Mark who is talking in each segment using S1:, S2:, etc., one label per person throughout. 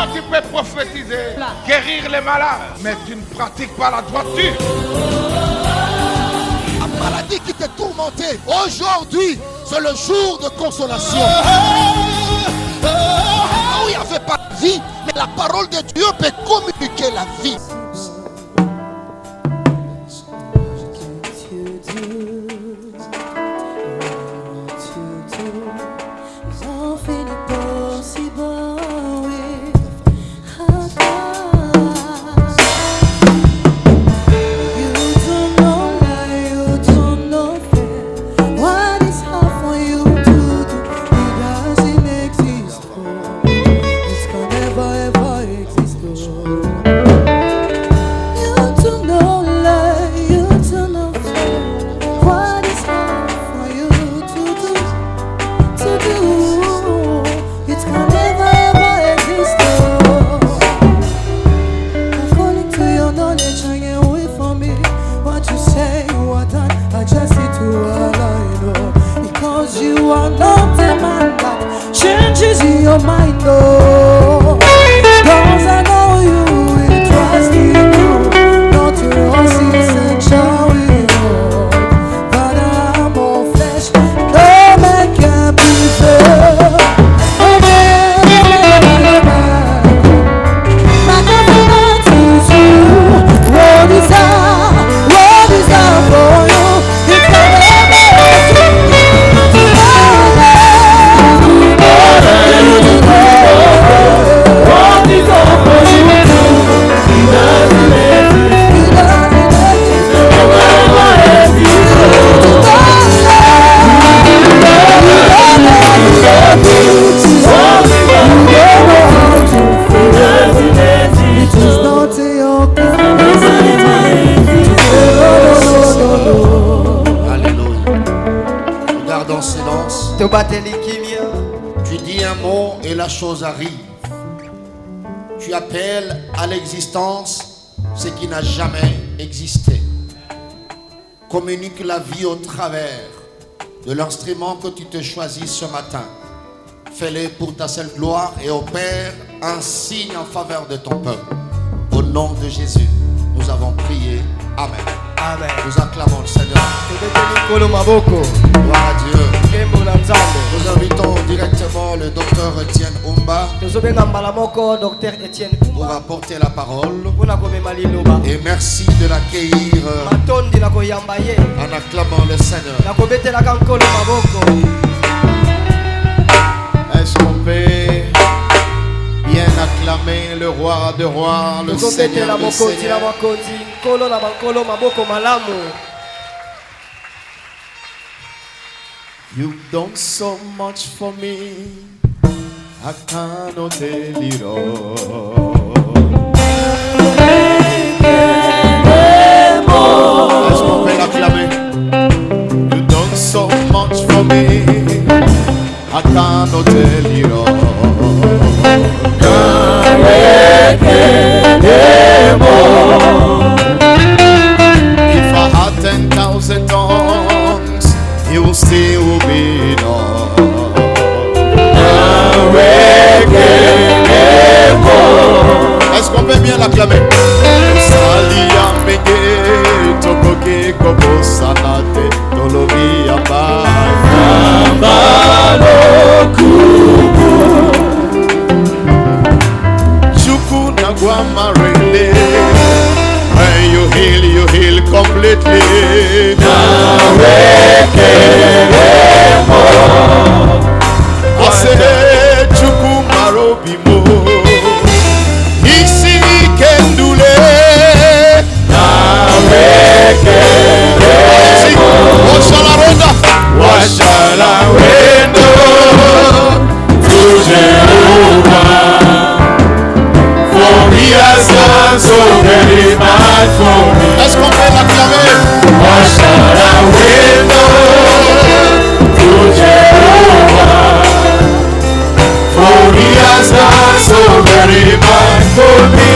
S1: Toi, tu peux prophétiser, guérir les malades, mais tu ne pratiques pas la droiture.
S2: La maladie qui te tourmentait, aujourd'hui, c'est le jour de consolation. Il n'y avait pas de vie, mais la parole de Dieu peut communiquer la vie.
S3: Your mind, oh, cause I know you will trust me too. Not to us essential with you, but I'm all flesh. No man can be fair. Oh man, my confidence is you. What is that for you? It's
S2: tu dis un mot et la chose arrive. Tu appelles à l'existence ce qui n'a jamais existé. Communique la vie au travers de l'instrument que tu te choisis ce matin. Fais-le pour ta seule gloire et opère un signe en faveur de ton peuple. Au nom de Jésus, nous avons prié. Amen.
S4: Amen.
S2: Nous acclamons le Seigneur. Gloire à Dieu. Nous invitons directement le docteur Etienne Umba pour apporter la parole. Et merci de l'accueillir en acclamant le Seigneur. Est-ce qu'on peut bien acclamer le roi de rois, le Seigneur de seigneurs? You've done so much for me, I cannot tell it all. Est-ce qu'on peut l'acclamer? You've done so much for me, I cannot tell it all. If I had 10,000 tongues, it will still be enough. Est-ce qu'on peut bien l'acclamer? Salia mege tokoke kobo sanate tolobi amba chuku nagwa marele. When you heal completely. Asede chuku marobimo isi kendule. What shall I render to Jehovah? For he has done so very much for me. Est-ce qu'on peut l'acclamer? What shall I render to Jehovah? For he has done so very much for me.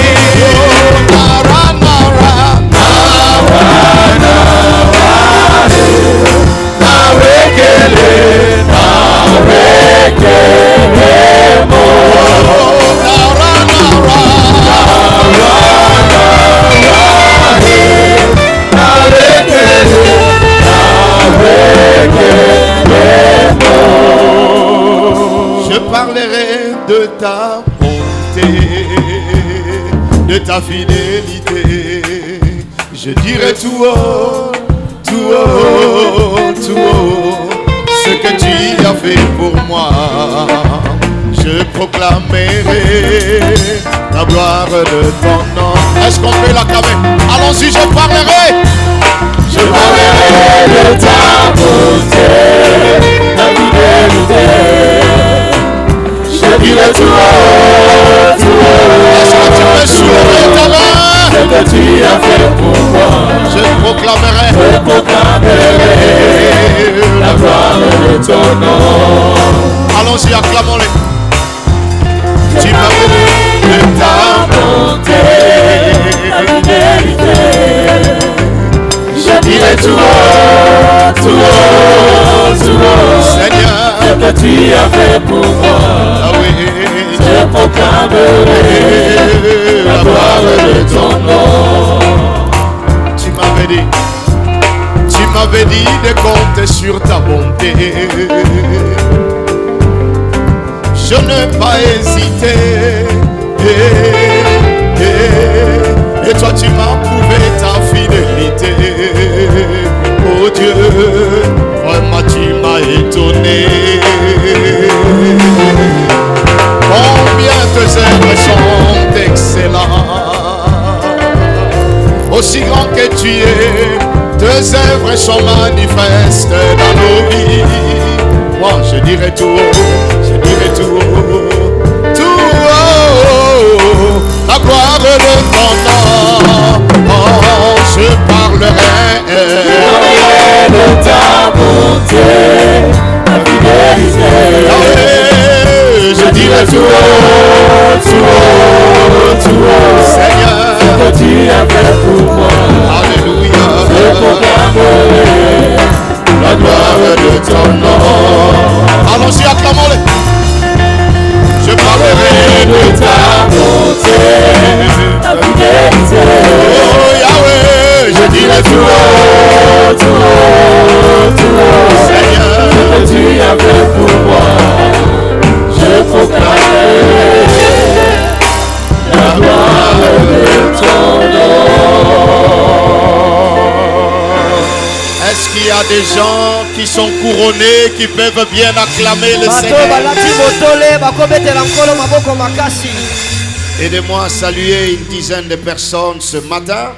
S2: de ta bonté, de ta fidélité. Je dirai tout haut, tout haut, tout haut, ce que tu as fait pour moi. Je proclamerai la gloire de ton nom. Est-ce qu'on peut l'acclamer? Allons-y, je parlerai. Je parlerai de ta bonté, ta fidélité. Je dirai tout haut, tout haut. Est-ce que tu peux soulever ta main? Ce que tu as fait pour moi. Je proclamerai la gloire de ton nom. Allons-y, acclamons-les. Tu m'as béni de ta bonté, ta fidélité. Je dirai tout haut, tout haut, tout haut, Seigneur, ce que tu as fait pour moi. Ah oui, je proclamerai la gloire de ton nom. Tu m'avais dit de compter sur ta bonté. Je n'ai pas hésité. Et toi tu m'as prouvé ta fidélité. Oh Dieu, vraiment tu m'as étonné. Combien tes œuvres sont excellentes. Aussi grand que tu es, tes œuvres sont manifestes dans nos vies. Moi je dirai tout haut, je dirai tout haut, tout haut, la gloire de ton nom. Oh, je parlerai de ta bonté, ta fidélité. Je dirai tout haut, tout haut, tout haut, Seigneur, ce que tu as fait pour moi. Alléluia. Je proclamerai la gloire de ton nom. Allons-y, acclamons-les. Je parlerai de ta bonté, ta fidélité. Oh Yahweh, je dirai tout haut, tout haut, tout haut, Seigneur, ce que tu as fait pour moi. Je proclamerai la gloire de ton nom. Est-ce qu'il y a des gens qui sont couronnés, qui peuvent bien acclamer le Seigneur? Aidez-moi à saluer une dizaine de personnes ce matin.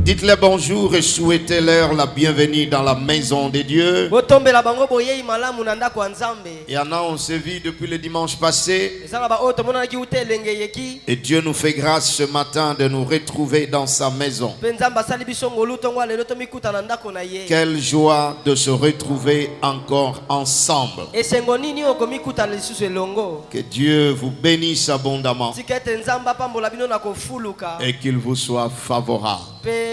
S2: Dites-les bonjour et souhaitez-leur la bienvenue dans la maison de Dieu. Il y en a, on s'est vu depuis le dimanche passé. Et Dieu nous fait grâce ce matin de nous retrouver dans sa maison. Quelle joie de se retrouver encore ensemble. Que Dieu vous bénisse abondamment et qu'il vous soit favorable.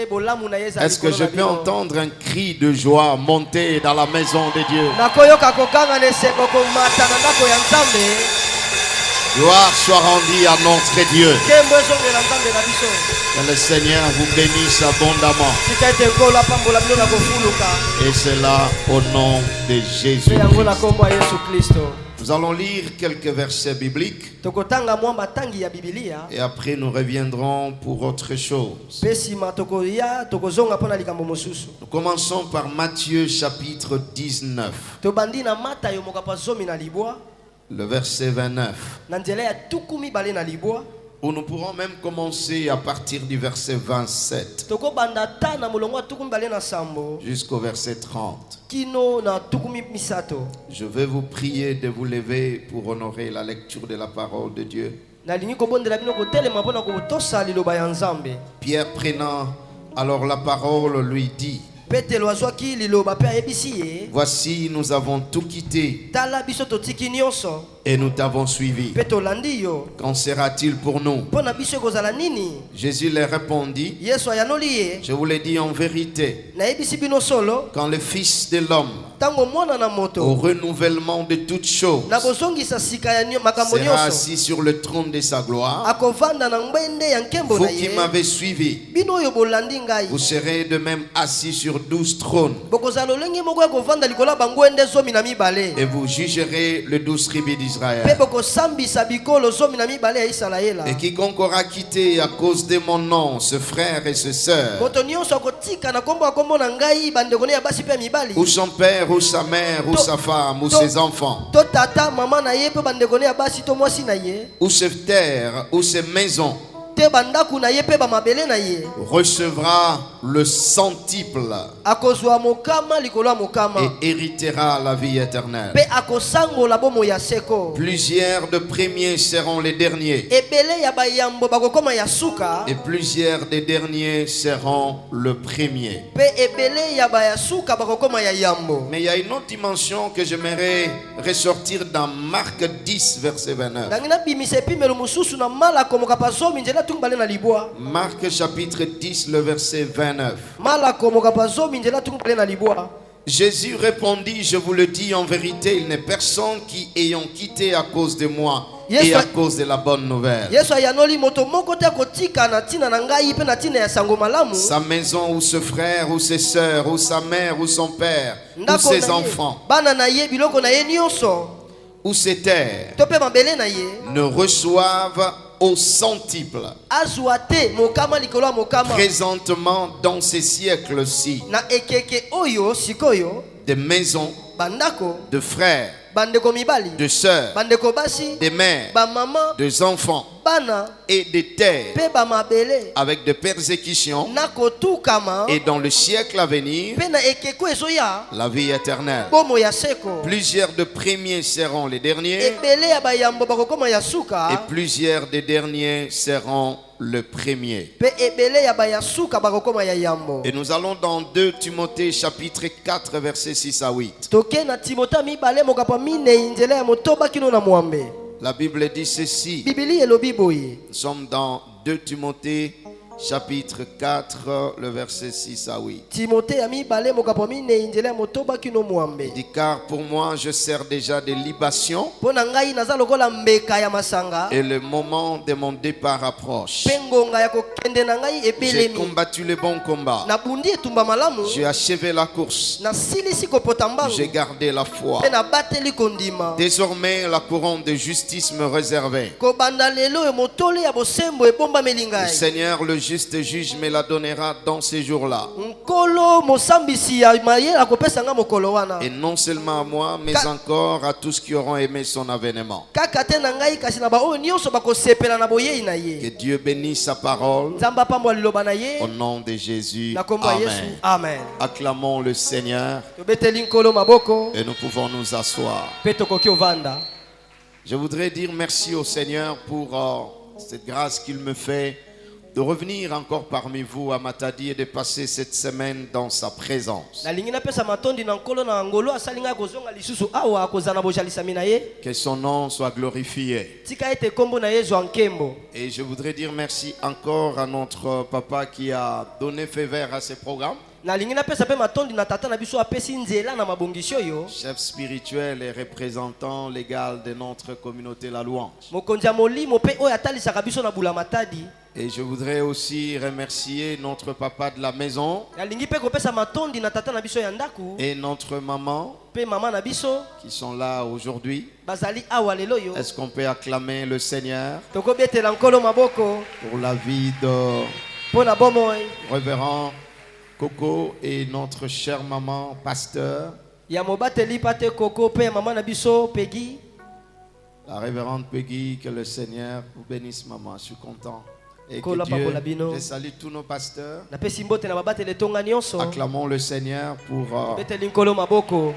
S2: Est-ce que je peux entendre un cri de joie monter dans la maison de Dieu? Gloire soit rendue à notre Dieu. Que le Seigneur vous bénisse abondamment. Et c'est là au nom de Jésus. Nous allons lire quelques versets bibliques. Et après nous reviendrons pour autre chose. Nous commençons par Matthieu chapitre 19. Le verset 29. Ou nous pourrons même commencer à partir du verset 27 jusqu'au verset 30. Je vais vous prier de vous lever pour honorer la lecture de la parole de Dieu. Pierre prenant alors la parole lui dit: voici, nous avons tout quitté et nous t'avons suivi.
S3: Pe tolandi yo.
S2: Qu'en sera-t-il pour nous?
S3: Mpo na biso ekozala nini?
S2: Jésus leur répondit,
S3: Yesu ayanoli ye.
S2: je vous l'ai dit en vérité,
S3: Nayebisi bino solo.
S2: quand le Fils de l'homme,
S3: Tango mwana na
S2: au
S3: moto.
S2: renouvellement de toutes choses,
S3: Na bozongisa sika ya makambo
S2: sera
S3: nyonso.
S2: assis sur le trône de sa gloire,
S3: Akovanda na ngwende ya nkembo
S2: vous
S3: na
S2: qui
S3: ye.
S2: m'avez suivi,
S3: Bino oyo bolandi ngai.
S2: vous serez de même assis sur 12 trônes,
S3: Bokozala lolenge moko ya kovanda likolo ya bangwende zomi na mibale.
S2: et vous jugerez les 12 tribus
S3: Pe
S2: d'Israël.
S3: bokosambisa bikolo zomi na mibale ya Isalaela.
S2: Et quiconque aura quitté à cause de mon nom ce frère et ce sœur,
S3: Moto nyonso akotika na kombo na ngai bandeko ne ya basi pe ya mibali.
S2: ou son père, ou sa mère, ou sa femme, ou ses enfants,
S3: To tata mama na ye pe bandeko ne ya basi to mwasi na ye.
S2: ou ses terres, ou ses maisons,
S3: Te bandaku na ye pe ba mabele na ye.
S2: recevra le centuple
S3: Akozwa mokama likolo ya mokama.
S2: et héritera la vie éternelle.
S3: Pe akosangola bomo ya seko.
S2: Plusieurs de premiers seront les derniers,
S3: Ebele ya bayambo bakokoma ya suka.
S2: et plusieurs des derniers seront le premier.
S3: Pe ebele ya baya suka bakokoma ya yambo.
S2: Mais il y a une autre dimension que j'aimerais ressortir dans Marc 10, verset 29.
S3: Ngina bimise pimelo mususu na mala komoka pazomi njela tungbale na libwa.
S2: Marc chapitre 10, le verset 29.
S3: Mala komoka pazomi njela tungbale na libwa.
S2: Jésus répondit, je vous le dis en vérité, il n'est personne qui ayant quitté à cause de moi
S3: Yes,
S2: et à
S3: I-
S2: cause de la bonne nouvelle,
S3: Yesu ayanoli moto moko te kotika na tina na ngai pe na tina ya sango malamu.
S2: sa maison ou ce frère ou ses sœurs ou sa mère ou son père ou
S3: Ndako
S2: ses
S3: na ye,
S2: enfants
S3: bana na ye biloko na ye nyonso.
S2: ou ses terres
S3: To pe mabele na ye.
S2: ne reçoivent au centuple
S3: Azwa te mokama likolo ya mokama.
S2: présentement dans ces siècles-ci
S3: Na ekeke oyo sikoyo
S2: des maisons,
S3: bandako
S2: de frères,
S3: bandeko mibali.
S2: de sœurs,
S3: Bandeko basi.
S2: des mères,
S3: Ba mama.
S2: des enfants
S3: Bana.
S2: et des terres
S3: Pe ba mabele.
S2: avec des persécutions,
S3: Na kotukama.
S2: et dans le siècle à venir
S3: Pe na ekeko ezoya.
S2: la vie éternelle.
S3: Bomo ya seko.
S2: Plusieurs de premiers seront les derniers
S3: Ebele ya bayambo bakokoma ya
S2: et
S3: suka.
S2: plusieurs des derniers seront le premier.
S3: Pe ebele ya baya suka bakokoma ya yambo.
S2: Et nous allons dans 2 Timothée chapitre 4 versets 6 à 8.
S3: Toke na Timota mibale mokapa minei nzela ya motoba kino na mwambe.
S2: La Bible dit ceci.
S3: Bibili elobi boye.
S2: Nous sommes dans 2 Timothée chapitre 4 le verset 6 à 8.
S3: Timote ya mibale mokapa minei nzela ya motoba kino mwambe.
S2: Il dit car pour moi je sers déjà des libations
S3: Pona ngai naza lokola mbeka ya masanga.
S2: et le moment de mon départ approche.
S3: Pe ngonga ya kokende na ngai
S2: J'ai
S3: ebelemi.
S2: combattu le bon combat.
S3: Nabundi etumba malamu.
S2: J'ai achevé la course.
S3: Nasilisi kopota mbangu.
S2: J'ai gardé la foi.
S3: Pe nabateli kondima.
S2: Désormais, la couronne de justice me réservait.
S3: Kobanda lelo motole ya bosembo ebombameli
S2: Le
S3: ngai.
S2: Seigneur, le juste juge, me la donnera dans ces jours-là.
S3: Nkolo mosambisi ya mayele akopesa nga mokolo wana.
S2: Et non seulement à moi, mais encore à tous qui auront aimé son avènement.
S3: Kaka te na ngai kasi na baoyo nyonso bakosepela na boyei na ye.
S2: Que Dieu bénisse sa parole
S3: Nzambe apambola liloba na ye.
S2: au nom de Jésus.
S3: Na kombo ya Yesu.
S2: Amen.
S3: Amen.
S2: Acclamons le Seigneur
S3: Tobeteli nkolo maboko
S2: et nous pouvons nous asseoir.
S3: pe tokoki ovanda.
S2: Je voudrais dire merci au Seigneur pour cette grâce qu'il me fait de revenir encore parmi vous à Matadi et de passer cette semaine dans sa présence.
S3: Nalingi napesa matondi na nkolo na ngolo asali ngai kozonga lisusu awa akozana bojalisami na ye.
S2: Que son nom soit glorifié.
S3: Tika ete kombo na ye zwa nkembo.
S2: Et je voudrais dire merci encore à notre papa qui a donné feu vert à ce programme,
S3: Nalingi napesa pe matondi na tata na biso apesi nzela na mabongisio yo.
S2: chef spirituel et représentant légal de notre communauté La Louange.
S3: Mokonzi ya molimo pe oyo atalisaka biso na bula matadi.
S2: Et je voudrais aussi remercier notre papa de la maison
S3: Nalingi pe kopesa matondi na tata na biso ya ndaku.
S2: et notre maman
S3: Pe mama na biso
S2: qui sont là aujourd'hui.
S3: bazali awa lelo yo.
S2: Est-ce qu'on peut acclamer le Seigneur
S3: Tokobetela nkolo maboko
S2: pour la vie de
S3: pona bomoi
S2: révérend Coco et notre chère maman pasteur,
S3: ya mobateli pate koko pe mama na biso Peggy.
S2: la révérende Peggy. Que le Seigneur vous bénisse, maman. Je suis content. Et que
S3: Kola bakola
S2: Dieu,
S3: bino.
S2: je salue tous nos pasteurs.
S3: Napesi mbote na babatele tonga nyonso.
S2: Acclamons le Seigneur pour
S3: Beteli nkolo maboko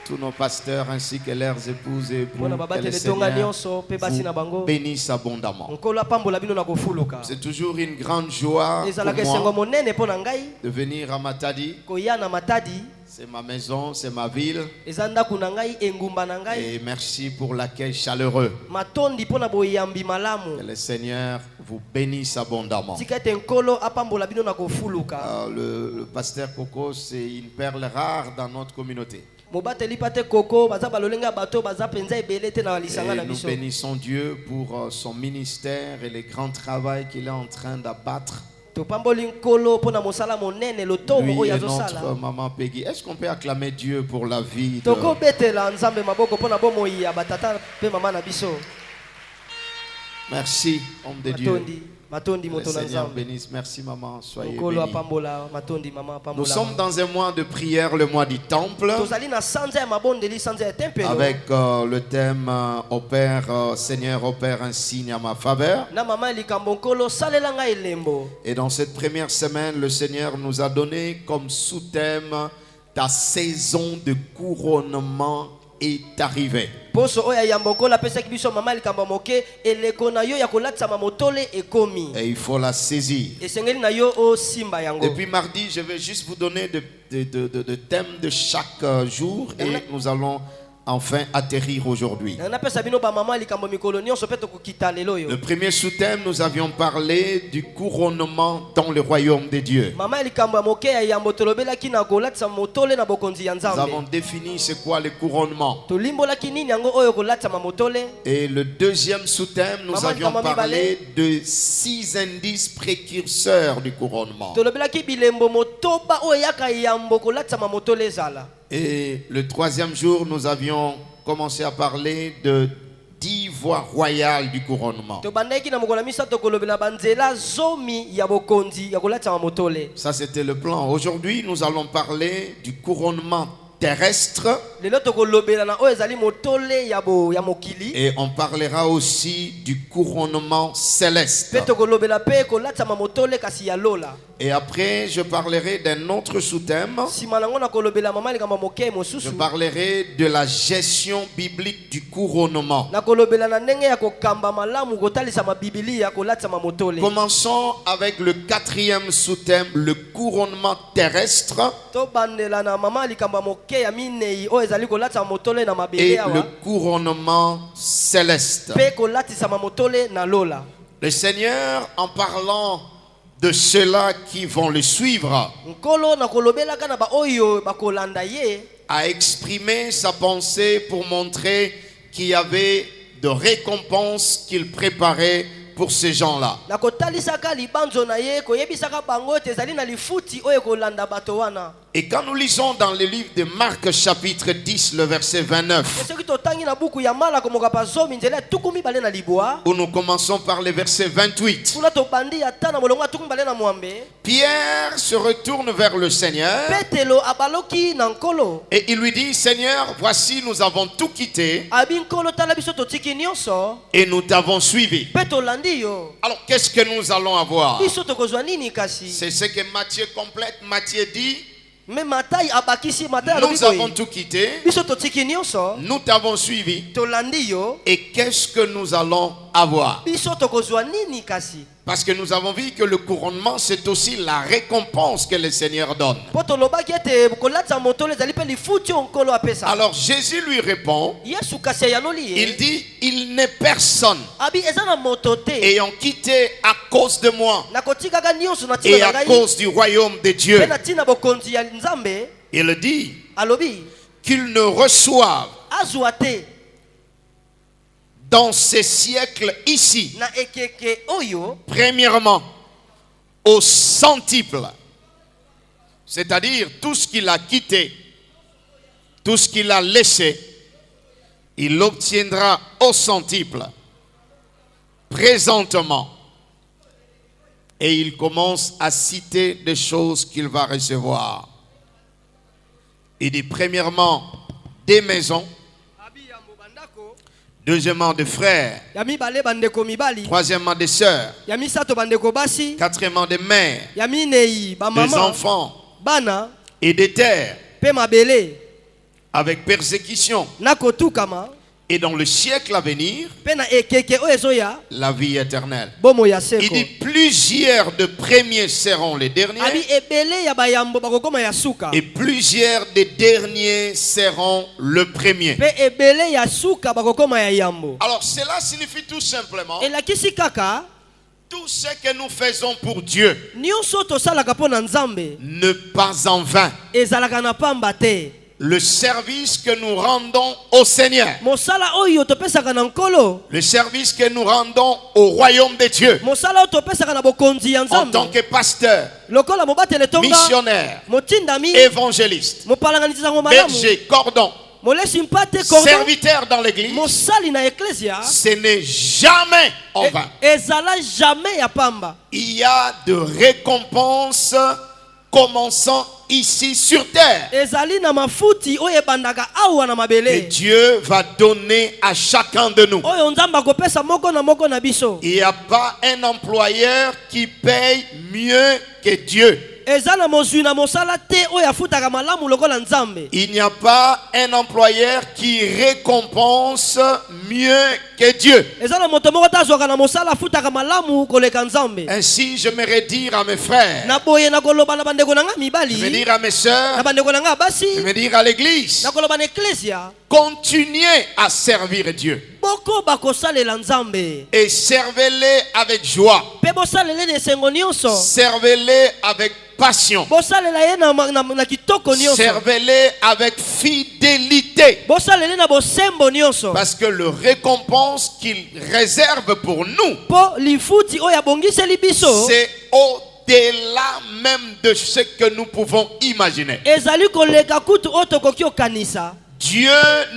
S2: tous nos pasteurs ainsi que leurs épouses et époux,
S3: Mpona
S2: que
S3: babate
S2: le
S3: le tonga
S2: Seigneur
S3: nyonso pe basi na bango.
S2: vous bénisse abondamment.
S3: Nkolo apambola bino na kofuluka.
S2: C'est toujours une grande joie
S3: Ezalaka
S2: pour
S3: esengo
S2: moi
S3: monene mpo na ngai
S2: de venir à Matadi.
S3: koya na Matadi.
S2: C'est ma maison, c'est ma ville.
S3: Eza ndako na ngai, engumba na ngai.
S2: Et merci pour l'accueil chaleureux.
S3: Matondi mpo na boyambi malamu.
S2: Que le Seigneur vous bénisse abondamment.
S3: Tika ete nkolo apambola bino na kofuluka.
S2: Le pasteur Coco, c'est une perle rare dans notre communauté.
S3: Mobateli pate koko baza balolenga bato baza penza ebele te na lisanga na
S2: Et nous
S3: biso.
S2: bénissons Dieu pour son ministère et le grand travail qu'il est en train d'abattre.
S3: Topamboli nkolo mpo na mosala monene lotomo
S2: Lui
S3: oyo
S2: et notre
S3: azosala.
S2: maman Peggy. Est-ce qu'on peut acclamer Dieu pour la vie de...
S3: Tokobetela nzambe maboko mpo na bomoi ya batata pe mama na biso.
S2: Merci, homme de Dieu.
S3: Matondi
S2: Le
S3: moto na
S2: Seigneur
S3: nzambe.
S2: bénisse. Merci maman, soyez
S3: Nkolo
S2: bénis.
S3: apambola matondi mama apambola.
S2: Nous sommes dans un mois de prière, le mois du temple,
S3: Tozali na sanza ya mabondeli sanza ya tempelo.
S2: avec le thème Opère, Seigneur, opère un signe à ma faveur.
S3: Na mama likambo nkolo salela ngai elembo.
S2: Et dans cette première semaine, le Seigneur nous a donné comme sous-thème ta saison de couronnement est arrivée.
S3: Poso oya yambo kola pesa kibiso mama likambo moke eleko na yo ya kolatisa mamotole ekomi.
S2: Et il faut la saisir.
S3: Esengeli na yo o simba yango.
S2: Depuis mardi, je vais juste vous donner de thèmes de chaque jour et nous allons enfin atterrir aujourd'hui.
S3: Na pesa bino ba mama likambo mikolo nyonso pe tokukita lelo yo.
S2: Le premier sous-thème, nous avions parlé du couronnement dans le royaume de Dieu.
S3: Mama likambo ya moke ya yambo tolobelaki na kolatisa motole na bokonzi ya
S2: Nous avons
S3: nzambe.
S2: défini c'est quoi le couronnement.
S3: Tolimbolaki nini yango oyo kolatisa mamotole.
S2: Et le deuxième sous-thème, nous
S3: Maman,
S2: avions
S3: Maman,
S2: parlé de 6 indices précurseurs du couronnement.
S3: Tolobelaki bilembo motoba oyo yaka yambo kolatisa mamotole ezala.
S2: Et le troisième jour, nous avions commencé à parler de 10 voies royales du couronnement.
S3: Tobandaki na mokola misato kolobela banzela zomi ya bokonzi ya kolatisa mamotole.
S2: Ça, c'était le plan. Aujourd'hui, nous allons parler du couronnement terrestre.
S3: Lelo tokolobela na oyo ezali motole ya mokili.
S2: Et on parlera aussi du couronnement céleste.
S3: Pe tokolobela pe kolatisa mamotole kasi ya lola.
S2: Et après, je parlerai d'un autre sous-thème.
S3: Sima nango na kolobela mama likambo moke
S2: Je
S3: mosusu.
S2: parlerai de la gestion biblique du couronnement.
S3: Na kolobela na ndenge ya kokamba malamu kotalisa mabibili ya kolatisa mamotole.
S2: Commençons avec le quatrième sous-thème, le couronnement terrestre
S3: Tobandela na mama likambo moke ya minei oyo ezali kolatisa mamotole na mabele
S2: et le
S3: awa.
S2: couronnement céleste.
S3: Pe kolatisa mamotole na lola.
S2: Le Seigneur, en parlant de ceux-là qui vont le suivre,
S3: Nkolo na kolobelaka na ba oyo bakolanda ye.
S2: a exprimé sa pensée pour montrer qu'il y avait de récompenses qu'il préparait pour ces gens-là.
S3: Na kotalisaka libanzo na ye koyebisaka bango ete ezali na lifuti oyo kolanda bato wana.
S2: Et quand nous lisons dans le livre de Marc chapitre 10, le verset 29,
S3: Soki totangi na buku ya Malako moka zomi nzela ya tuku mibale na libwa.
S2: où nous commençons par le verset 28,
S3: Kuna tobandi ata na molongo ya tuku mibale na mwambe.
S2: Pierre se retourne vers le Seigneur
S3: Petelo abaloki na nkolo.
S2: et il lui dit, Seigneur, voici nous avons tout quitté
S3: Abi nkolo tala biso totiki nyonso.
S2: et nous t'avons suivi.
S3: Pe tolandi yo.
S2: Alors qu'est-ce que nous allons avoir?
S3: Biso tokozwa nini kasi?
S2: C'est ce que Matthieu complète. Matthieu dit,
S3: Me matai abakisi matai alobi
S2: nous avons
S3: boye.
S2: tout quitté,
S3: Biso totiki nyonso.
S2: nous t'avons suivi
S3: Tolandi yo.
S2: et qu'est-ce que nous allons avoir?
S3: Biso tokozwa nini kasi?
S2: Parce que nous avons vu que le couronnement, c'est aussi la récompense que le Seigneur donne.
S3: Po tolobaki ete kolatisa motole ezali pe lifuti oyo nkolo apesa.
S2: Alors Jésus lui répond,
S3: Yesu kasi ayanoli ye.
S2: il dit, il n'est personne
S3: Abi eza na moto te.
S2: ayant quitté à cause de moi
S3: Na kotikaka nyonso na
S2: et
S3: tina
S2: à
S3: na ngai.
S2: cause du royaume de Dieu.
S3: Pe na tina bokonzi ya nzambe.
S2: Il dit
S3: Alobi.
S2: qu'il ne reçoive
S3: Azwa te.
S2: dans ces siècles ici,
S3: Na ekeke oyo.
S2: premièrement, au centuple, c'est-à-dire tout ce qu'il a quitté, tout ce qu'il a laissé, il l'obtiendra au centuple, présentement. Et il commence à citer des choses qu'il va recevoir. Il dit premièrement des maisons, deuxièmement des frères,
S3: Ya mibale bandeko mibali.
S2: troisièmement des sœurs,
S3: Ya misato bandeko basi.
S2: quatrièmement des mères,
S3: Ya minei ba
S2: des
S3: mama.
S2: enfants
S3: Bana.
S2: et des terres.
S3: Pe mabele.
S2: avec persécution.
S3: nakotukama
S2: Et dans le siècle à venir,
S3: mpe na ekeke oyo ezoya
S2: la vie éternelle.
S3: bomo ya
S2: Il
S3: seko.
S2: dit plusieurs de premiers seront les derniers
S3: Abi ebele ya bayambo bakokoma ya suka
S2: et plusieurs des derniers seront le premier.
S3: mpe ebele ya suka bakokoma ya yambo.
S2: Alors cela signifie tout simplement
S3: Elakisi kaka
S2: tout ce que nous faisons pour Dieu
S3: nyonso tosalaka mpo na Nzambe
S2: ne pas en vain.
S3: ezalaka na pamba te.
S2: Le service que nous rendons au Seigneur,
S3: Mosala oyo topesaka na nkolo,
S2: le service que nous rendons au royaume de Dieu
S3: mosala oyo topesaka na bokonzi ya
S2: en tant
S3: Nzambe
S2: que pasteur,
S3: lokola mobatele tonga
S2: missionnaire,
S3: motindami
S2: évangéliste,
S3: mopalanganisa malamu
S2: berger, cordon,
S3: molesi mpate cordon
S2: serviteur dans l'église,
S3: mosali na eklesia
S2: ce n'est jamais en vain.
S3: ezala jamais ya pamba.
S2: Il y a de récompenses commençant ici sur terre.
S3: Ezali na mafuti oyo ebandaka awa na
S2: Et
S3: mabele
S2: Dieu va donner à chacun de nous.
S3: oyo Nzambe akopesa moko na biso.
S2: Il n'y a pas un employeur qui paye mieux que Dieu.
S3: Eza na mozwi na mosala te oyo afutaka malamu lokola Nzambe.
S2: Il n'y a pas un employeur qui récompense mieux que Dieu.
S3: Eza na moto moko tazwaka na mosala afutaka malamu koleka Nzambe.
S2: Ainsi, j'aimerais dire à mes frères,
S3: Na boye na koloba na bandeko na nga
S2: je vais
S3: mibali
S2: dire à mes
S3: na
S2: sœurs,
S3: bandeko na nga basi
S2: je vais dire à l'église,
S3: na koloba na eklesia
S2: continuez à servir Dieu
S3: boko bakosalela Nzambe
S2: et servez-les avec joie,
S3: mpe bosalela na esengo nyonso,
S2: servez-les avec passion,
S3: bosalela ye na kitoko nyonso,
S2: servez-les avec fidélité,
S3: bosalela na bosembo nyonso,
S2: parce que le récompense qu'il réserve pour nous,
S3: mpo lifuti oyo abongiseli biso
S2: c'est au-delà même de ce que nous pouvons imaginer.
S3: ezali koleka kutu oyo tokoki okanisa.
S2: Dieu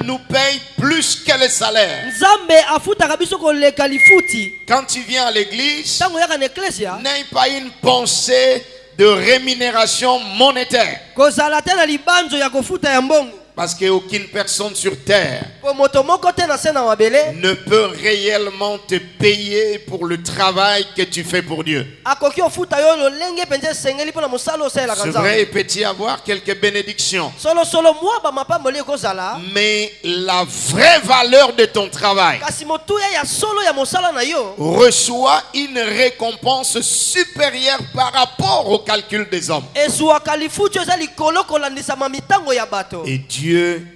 S2: nous paye plus que le salaire.
S3: Nzambe afutaka biso koleka lifuti.
S2: Quand tu viens à l'église,
S3: Tango yaka na eklesia
S2: n'aie pas une pensée de rémunération monétaire.
S3: kozala te na libanzo ya kofuta ya mbongo,
S2: Parce qu'aucune personne sur terre
S3: po moto moko te na se na mabele
S2: ne peut réellement te payer pour le travail que tu fais pour Dieu.
S3: akoki ofuta yo lolenge penza esengeli mpo na mosala osalelaka
S2: C'est vrai, il
S3: Nzambe.
S2: peut y avoir quelques bénédictions.
S3: Solosolo mwa bamapamboli ekozala,
S2: Mais la vraie valeur de ton travail
S3: kasi motuya ya solo ya mosala na yo
S2: reçoit une récompense supérieure par rapport au calcul des hommes.
S3: ezwaka lifuti oyo eza likolo kolandisama mitango ya bato.
S2: Et Dieu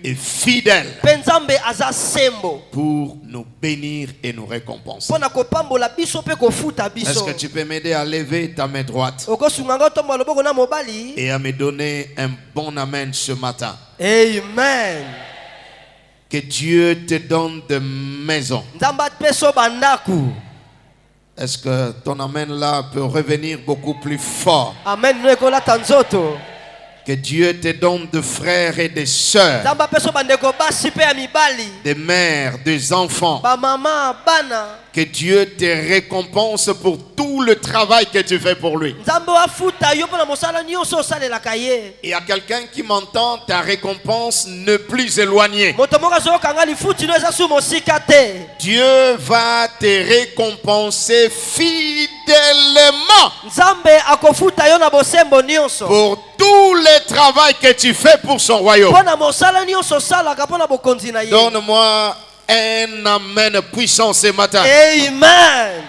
S2: est fidèle
S3: Mpe Nzambe aza sembo
S2: pour nous bénir et nous récompenser.
S3: mpo na kopambola biso mpe kofuta
S2: Est-ce
S3: biso.
S2: que tu peux m'aider à lever ta main droite
S3: Okosunga ngo tombola loboko na mobali.
S2: et à me donner un bon amen ce matin?
S3: Amen.
S2: Que Dieu te donne de maisons.
S3: Nzambe apeso bandaku.
S2: Est-ce que ton amen là peut revenir beaucoup plus fort?
S3: Amen no ekolata nzoto.
S2: Que Dieu te donne de frères et de sœurs,
S3: Nzambe apeso bandeko basi mpe ya mibali,
S2: des mères, des enfants.
S3: bamama bana.
S2: Que Dieu te récompense pour tout le travail que tu fais pour lui.
S3: Nzambe afuta yo mpo na mosala nyonso osalelaka ye.
S2: Il y a quelqu'un qui m'entend, ta récompense ne plus éloignée.
S3: Moto moko azokanga lifuti no eza su mosika te.
S2: Dieu va te récompenser fidèlement
S3: Nzambe akofuta yo na bosembo nyonso
S2: pour tout le travail que tu fais pour son royaume.
S3: mpo na mosala nyonso osalaka mpo na bokonzi na ye.
S2: Donne-moi un amen puissant ce matin.
S3: Amen.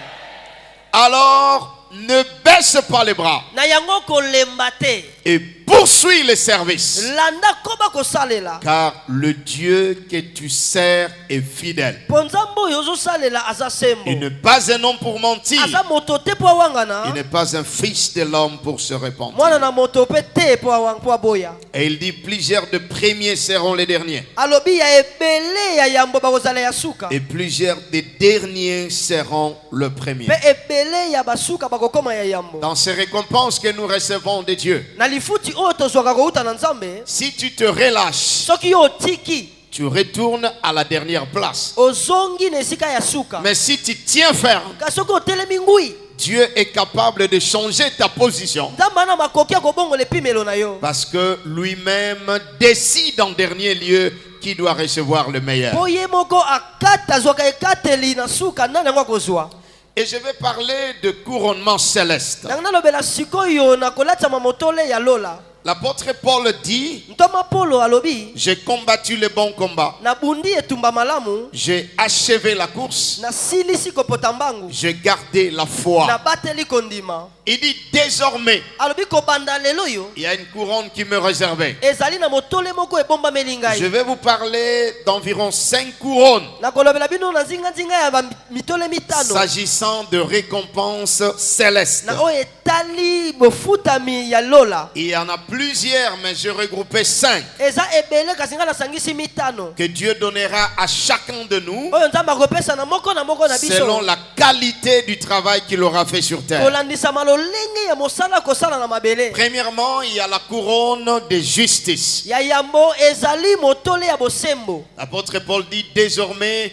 S2: Alors, ne baisse pas les bras
S3: Na yango kolemba te.
S2: et poursuis le service.
S3: Landa koba kosalela.
S2: Car le Dieu que tu sers est fidèle.
S3: Po Nzambe oyo ozosalela aza sembo.
S2: Il n'est pas un homme pour mentir.
S3: Aza moto te po awangana.
S2: Il n'est pas un fils de l'homme pour se répandre.
S3: Mwana na moto pe te po aboya.
S2: Et il dit plusieurs de premiers seront les derniers.
S3: Alobi ya ebele ya yambo bakozala ya suka.
S2: Et plusieurs des derniers seront le premier.
S3: Pe ebele ya basuka bakokoma ya yambo.
S2: Dans ces récompenses que nous recevons de Dieu,
S3: Na lifuti oyo tozwaka kouta na Nzambe,
S2: si tu te relâches,
S3: soki yo otiki
S2: tu retournes à la dernière place.
S3: ozongi na esika ya suka.
S2: Mais si tu tiens ferme,
S3: Kasi soki otelemi ngui,
S2: Dieu est capable de changer ta position.
S3: Nzambe ana makoki ya kobongola epimelo na yo.
S2: Parce que lui-même décide en dernier lieu qui doit recevoir le meilleur.
S3: Po ye moko akata azwaka ekateli na suka nani yango akozwa.
S2: Et je vais parler de couronnement céleste.
S3: Nanga nalobela sikoyo na kolatama motole ya lola.
S2: L'apôtre Paul dit,
S3: Ntoma Paulo alobi
S2: j'ai combattu le bon combat.
S3: na bundi etumba malamu
S2: J'ai achevé la course.
S3: na silisi kopota mbangu
S2: J'ai gardé la
S3: na
S2: foi.
S3: bateli kondima.
S2: Il dit désormais,
S3: Alobi kobanda lelo yo
S2: il y a une couronne qui me réservait.
S3: ezali na motole moko ebombameli
S2: Je
S3: ngai.
S2: vais vous parler d'environ 5 couronnes
S3: Nakolobela bino na nzinga ya ba mitole mitano
S2: s'agissant de récompenses célestes.
S3: na oyo etali bofutami ya lola.
S2: Il y en a plusieurs, mais je regroupais 5
S3: Eza ebele kasi nga nasangisi mitano
S2: que Dieu donnera à chacun de nous
S3: oyo nzambe akopesa na moko na biso
S2: selon la qualité du travail qu'il aura fait sur terre.
S3: kolandisama lolenge ya mosala kosala na mabele.
S2: Premièrement, il y a la couronne de justice.
S3: Ya yambo ezali motole ya bosembo.
S2: L'apôtre Paul dit désormais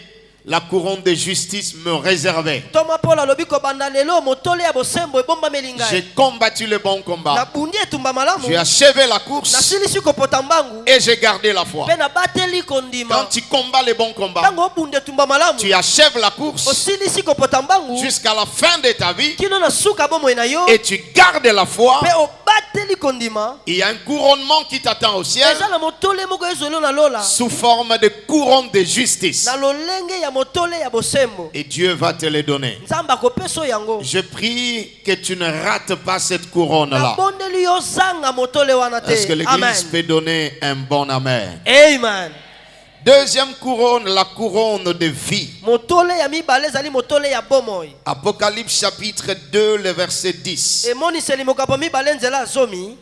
S2: la couronne de justice me réservait.
S3: Toma Paul alobi kobanda lelo motole ya bosembo ebombameli ngai.
S2: J'ai combattu le bon
S3: Na
S2: combat.
S3: bundi etumba malamu
S2: J'ai achevé la
S3: na
S2: course
S3: silisi kopota mbangu
S2: et j'ai gardé la foi.
S3: pe na bateli
S2: Quand
S3: kondima.
S2: tu combats le bon combat,
S3: Tango obunda etumba malamu
S2: tu achèves la course
S3: osilisi kopota mbangu
S2: jusqu'à la fin de ta vie
S3: kino na suka bomoi na yo
S2: et tu gardes la foi.
S3: pe obateli kondima.
S2: Il y a un couronnement qui t'attend au ciel
S3: Eza na motole moko ezolo na lola
S2: sous forme de couronne de justice.
S3: na lolenge ya motole ya bosembo.
S2: Et Dieu va te le donner.
S3: Nzambe akopesa yango.
S2: Je prie que tu ne rates pas cette couronne-là.
S3: Nabondeli yo zanga motole wana te.
S2: Est-ce que l'Église
S3: Amen.
S2: peut donner un bon amen?
S3: Amen.
S2: Deuxième couronne, la couronne de vie.
S3: Motole ya mibale ezali motole ya bomoi.
S2: Apocalypse chapitre 2, le verset 10.
S3: Emoniseli mokapo mibale nzela zomi.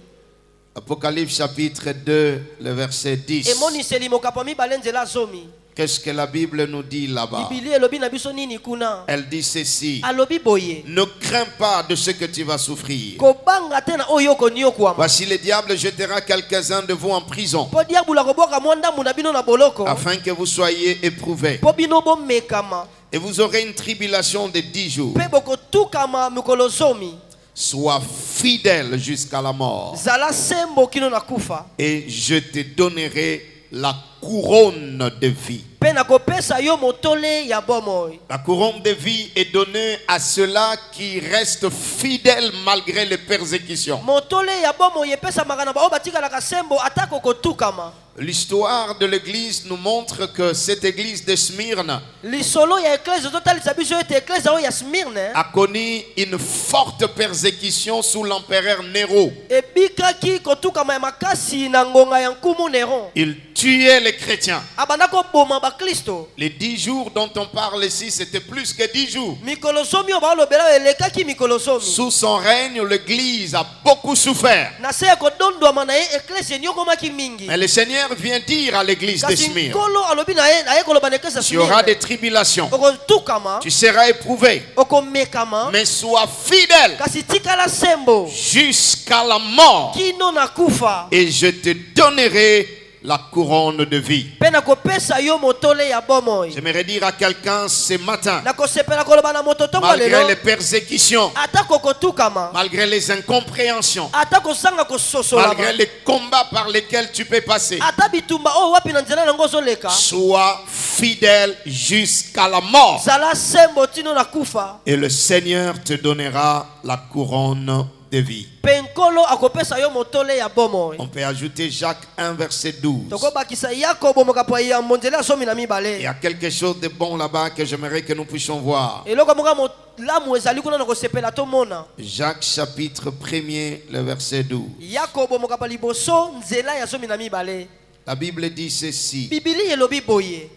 S2: Apocalypse chapitre 2, le verset 10.
S3: Emoniseli mokapo mibale nzela zomi.
S2: Qu'est-ce que la Bible nous dit là-bas?
S3: Bibili elobi na biso nini kuna?
S2: Elle dit ceci.
S3: Alobi boye.
S2: Ne crains pas de ce que tu vas souffrir.
S3: Kobanga te na oyo koniokwama.
S2: Voici le diable jettera quelques-uns de vous en prison
S3: Po diabula koboka mwanda muna bino na boloko.
S2: afin que vous soyez éprouvés.
S3: Po bino bomekama.
S2: Et vous aurez une tribulation de 10 jours.
S3: Pe bokotukama mikolo zomi.
S2: Sois fidèle jusqu'à la mort.
S3: Zala sembo kino na kufa.
S2: Et je te donnerai la couronne de vie.
S3: Pe na kopesa yo motole ya bomoi.
S2: La couronne de vie est donnée à ceux-là qui restent fidèles malgré les persécutions.
S3: Motole ya bomoi epesa magana ba obatika la kasembo atako kotukama.
S2: L'histoire de l'église nous montre que cette église de Smyrne
S3: Lisolo ya eklese totalisa biso ete eklese oyo ya Smyrne
S2: a connu une forte persécution sous l'empereur Néron.
S3: ebikaki kotukama ya makasi na ngonga ya nkumu Néron.
S2: Il tuait les chrétiens.
S3: Abanda koboma bakristo.
S2: Les 10 jours dont on parle ici, c'était plus que 10 jours.
S3: Mikolo zomi oyo balobela elekaki mikolo zomi.
S2: Sous son règne, l'église a beaucoup souffert.
S3: Na se ya kodondwama na ye eklese enyokomaki mingi.
S2: Mais le Seigneur vient dire à l'église de
S3: Kasi
S2: Smyrne,
S3: nkolo alobi na ye aye koloba na eklese ya
S2: tu auras des
S3: Smyrne.
S2: tribulations,
S3: Okotukama,
S2: tu seras éprouvé,
S3: okomekama,
S2: mais sois fidèle
S3: kasi tikala sembo
S2: jusqu'à la mort
S3: kino na kufa.
S2: et je te donnerai la couronne de vie.
S3: Pe na kopesa yo motole ya bomoi.
S2: J'aimerais dire à quelqu'un ce matin,
S3: Na kosepela koloba na moto tongo
S2: malgré
S3: lelo.
S2: les persécutions,
S3: Atako kotukama.
S2: malgré les incompréhensions,
S3: Atako sanga kososolama.
S2: malgré les combats par lesquels tu peux passer,
S3: Ata bitumba o wapi na nzela nango zoleka.
S2: sois fidèle jusqu'à la mort.
S3: Zala sembo tino na kufa.
S2: Et le Seigneur te donnera la couronne de vie.
S3: Penkolo akopesa yo motole ya bomoi.
S2: On peut ajouter Jacques 1, verset 12.
S3: Toko bakisa Yakobo mokapo ya monzela somi na
S2: Il y
S3: mibale.
S2: a quelque chose de bon là-bas que j'aimerais que nous puissions voir.
S3: Eloko moka lamu ezali kuna na kosepela tomona.
S2: Jacques chapitre 1er, le verset 12.
S3: Yakobo mokapo liboso nzela ya somi na mibale.
S2: La Bible dit ceci.
S3: Bibili elobi boye.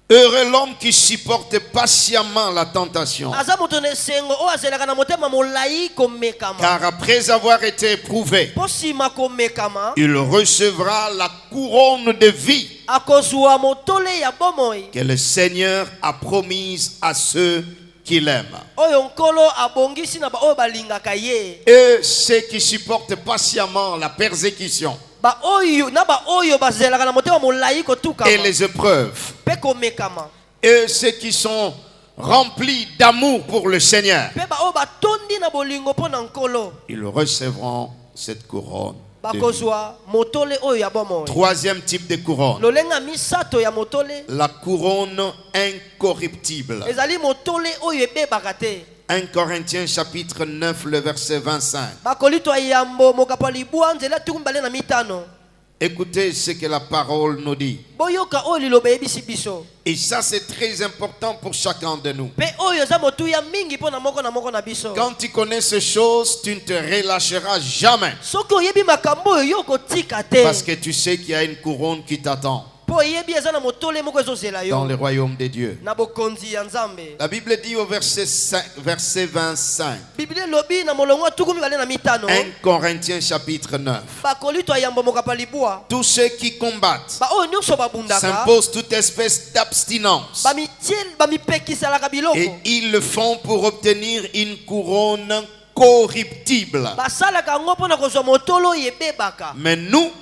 S2: Heureux l'homme qui supporte patiemment la tentation.
S3: Aza moto ne sengo o azelaka na motema molai komekama.
S2: Car après avoir été éprouvé,
S3: Posima komekama.
S2: il recevra la couronne de vie
S3: Akozwa motole ya bomoi.
S2: que le Seigneur a promise à ceux qui l'aiment.
S3: Oyo nkolo abongisi na ba oyo balingaka ye.
S2: Et ceux qui supportent patiemment la persécution
S3: Ba oyo na ba oyo bazelaka na motema molai kotukama.
S2: et les épreuves.
S3: Pe komekama.
S2: Et ceux qui sont remplis d'amour pour le Seigneur,
S3: Pe ba oyo batondi na bolingo po na nkolo.
S2: ils recevront cette couronne de vie.
S3: Bakozwa motole oyo ya bomoi.
S2: Troisième type de couronne,
S3: Lolenga misato ya motole
S2: la couronne incorruptible.
S3: ezali motole oyo ebebaka te.
S2: 1 Corinthiens chapitre 9, le verset 25. Écoutez ce que la parole nous dit. Et ça, c'est très important pour chacun de nous. Quand tu connais ces choses, tu ne te relâcheras jamais. Parce que tu sais qu'il y a une couronne qui t'attend dans le royaume de Dieu. La Bible dit au verset 25. 1 Corinthiens chapitre 9. Tous ceux qui combattent s'imposent toute espèce d'abstinence. Et ils le font pour obtenir une couronne corruptible. Mais nous,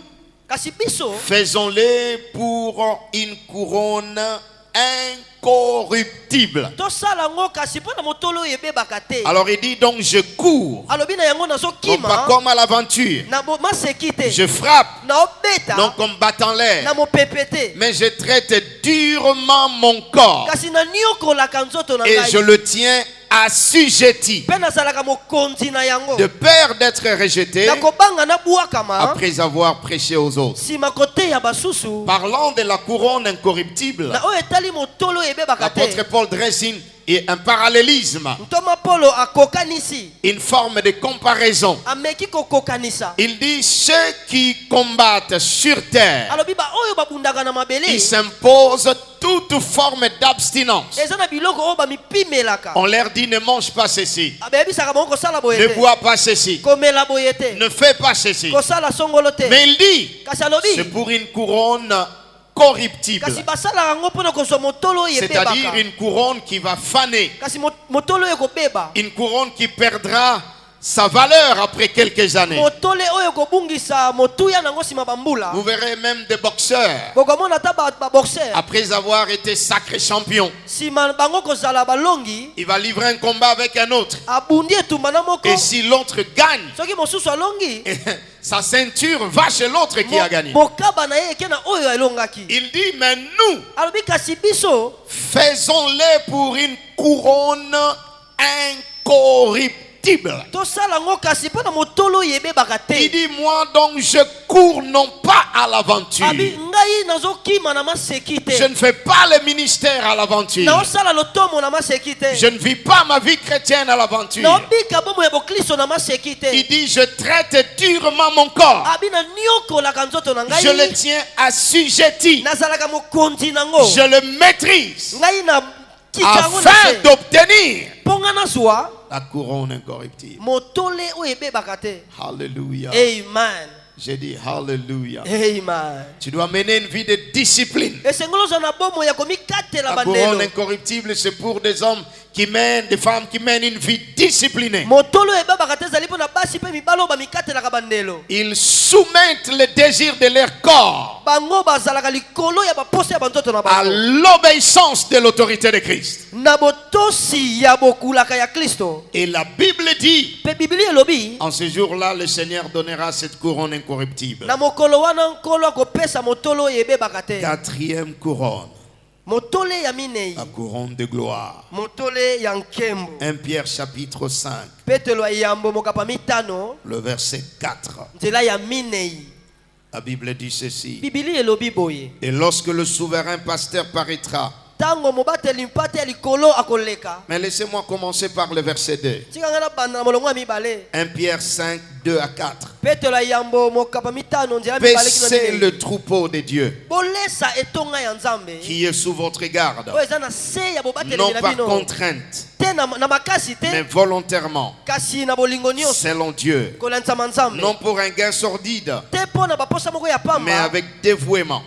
S2: faisons-le pour une couronne incorruptible. Alors il dit donc je cours, non pas comme à l'aventure. Je frappe, non comme battant l'air. Mais je traite durement mon corps et je le tiens assujetti, de peur d'être rejeté après avoir prêché aux autres. Parlant de la couronne incorruptible, l'apôtre Paul dresse un parallélisme, une forme de comparaison. Il dit ceux qui combattent sur terre, ils s'imposent toute forme d'abstinence. On leur dit ne mange pas ceci, ne bois pas ceci, ne fais pas ceci. Mais il dit c'est pour une couronne corruptible, c'est-à-dire une couronne qui va faner, une couronne qui perdra sa valeur après quelques années. Vous verrez même des boxeurs, après avoir été sacré champion, il va livrer un combat avec un autre, et si l'autre gagne, sa ceinture va chez l'autre qui a gagné. Il dit mais nous, faisons-le pour une couronne incorruptible. Il dit moi donc je cours non pas à l'aventure. Je ne fais pas le ministère à l'aventure. Je ne vis pas ma vie chrétienne à l'aventure. Il dit je traite durement mon corps. Je le tiens assujetti. Je le maîtrise afin d'obtenir la couronne incorruptible. Alléluia.
S3: Amen.
S2: J'ai dit Alléluia.
S3: Amen.
S2: Tu dois mener une vie de discipline. La couronne incorruptible, c'est pour des hommes qui mènent, des femmes qui mènent une vie disciplinée. Ils soumettent le désir de leur corps à l'obéissance de l'autorité de Christ. Et la Bible dit, en ce jour-là, le Seigneur donnera cette couronne incorruptible. Quatrième couronne, la couronne de gloire. 1 Pierre chapitre 5, le verset 4. La Bible dit ceci. Et lorsque le souverain pasteur paraîtra. Mais laissez-moi commencer par le verset 2. 1 Pierre 5, 2 à 4. Paissez le troupeau de Dieu qui est sous votre garde, non par contrainte, mais volontairement, selon Dieu, non pour un gain sordide, mais avec dévouement,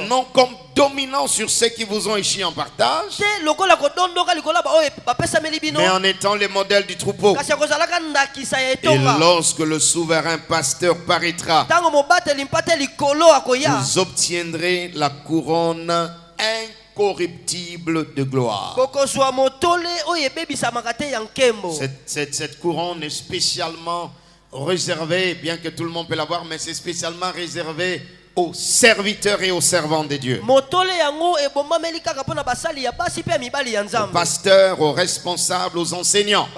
S2: non comme dominant sur ceux qui vous ont échoué en partage, mais en étant les modèles du troupeau. Et lorsque le souverain pasteur paraîtra, vous obtiendrez la couronne incorruptible de gloire. Cette couronne est spécialement réservée, bien que tout le monde peut l'avoir, mais c'est spécialement réservé aux serviteurs et aux servants de Dieu. Aux pasteurs, aux responsables, aux enseignants.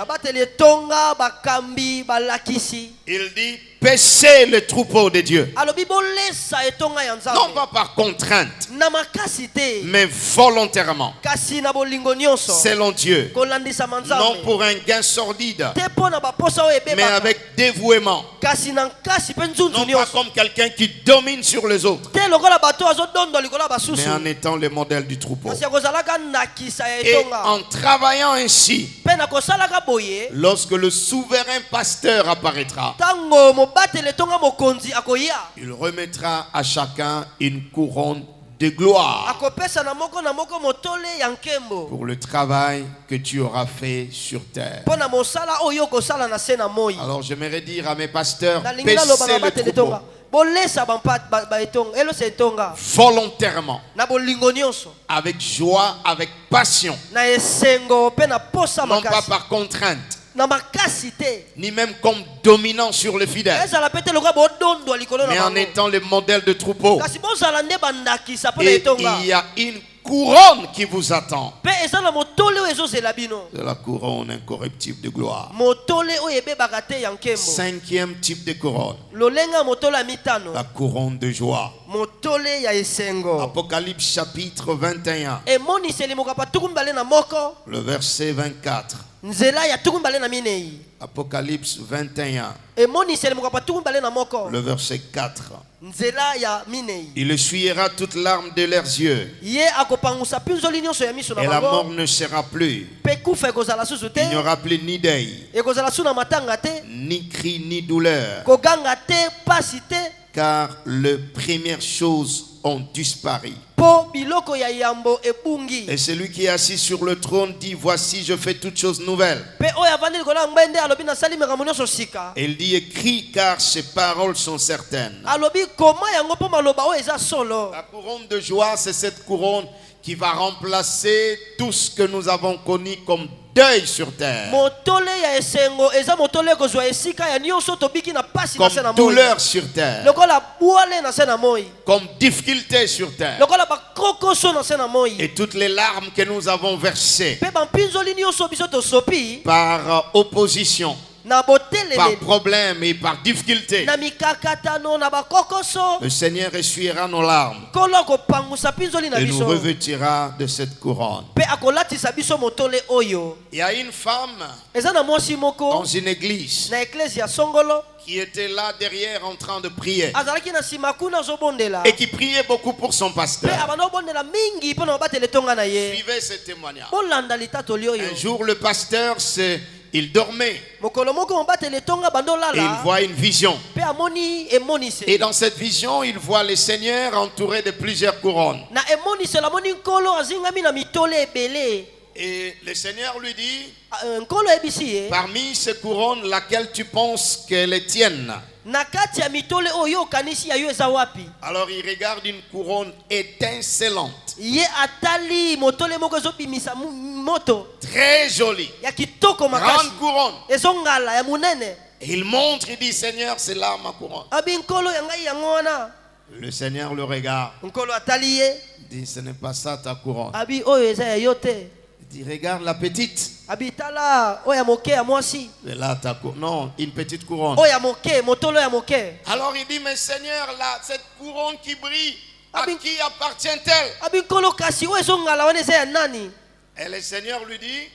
S2: Il dit paissez le troupeau de Dieu. Non pas par contrainte, mais volontairement. Selon Dieu. Non pour un gain sordide, mais avec dévouement. Non pas comme quelqu'un qui domine sur les autres, mais en étant le modèle du troupeau. Et en travaillant ainsi, lorsque le souverain pasteur apparaîtra, il remettra à chacun une couronne de gloire pour le travail que tu auras fait sur terre. Alors j'aimerais dire à mes pasteurs, paissez le troupeau volontairement, avec joie, avec passion, non pas par contrainte, ni même comme dominant sur le fidèle, mais en étant le modèle de troupeau. Et il y a une couronne qui vous attend. C'est la couronne incorruptible de gloire. 5e type de couronne, la couronne de joie. Apocalypse chapitre 21, le verset 24. Apocalypse 21, le verset 4. Il essuiera toute larme de leurs yeux, et la mort ne sera plus. Il n'y aura plus ni deuil, ni cri, ni douleur, car les premières choses ont disparu. Et celui qui est assis sur le trône dit, voici je fais toutes choses nouvelles. Et il dit, écris car ces paroles sont certaines. La couronne de joie, c'est cette couronne qui va remplacer tout ce que nous avons connu comme deuil sur terre, comme douleur sur terre, comme difficulté sur terre, et toutes les larmes que nous avons versées par opposition, par problème et par difficulté. Le Seigneur essuiera nos larmes et nous revêtira de cette couronne. Il y a une femme dans une église qui était là derrière en train de prier et qui priait beaucoup pour son pasteur. Suivez ce témoignage. Un jour le pasteur il dormait et il voit une vision. Et dans cette vision, il voit le Seigneur entouré de plusieurs couronnes. Et le Seigneur lui dit, parmi ces couronnes, laquelle tu penses qu'elle est tienne? Alors il regarde une couronne étincelante, très jolie, grande couronne. Et il montre, il dit, Seigneur, c'est là ma couronne. Le Seigneur le regarde, il dit, ce n'est pas ça ta couronne. Il dit, regarde la petite. Et là, ta couronne. Non, une petite couronne. Alors il dit, mais Seigneur, là, cette couronne qui brille, à qui appartient-elle? Et le Seigneur lui dit,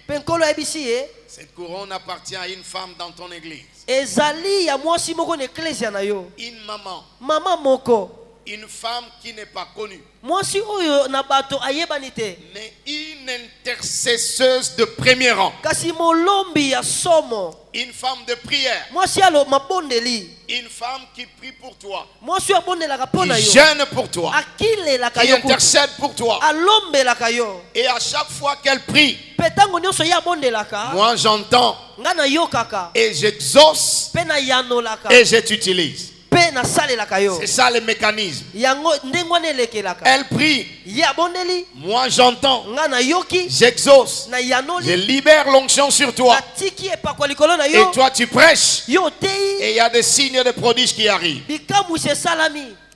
S2: cette couronne appartient à une femme dans ton église. Une maman. Une femme qui n'est pas connue, mais une intercesseuse de premier rang, une femme de prière, une femme qui prie pour toi, qui gêne pour toi, qui intercède pour toi. Et à chaque fois qu'elle prie, moi j'entends et j'exauce et je t'utilise. C'est ça le mécanisme. Elle prie, moi j'entends, j'exauce, je libère l'onction sur toi, et toi tu prêches, et il y a des signes de prodiges qui arrivent.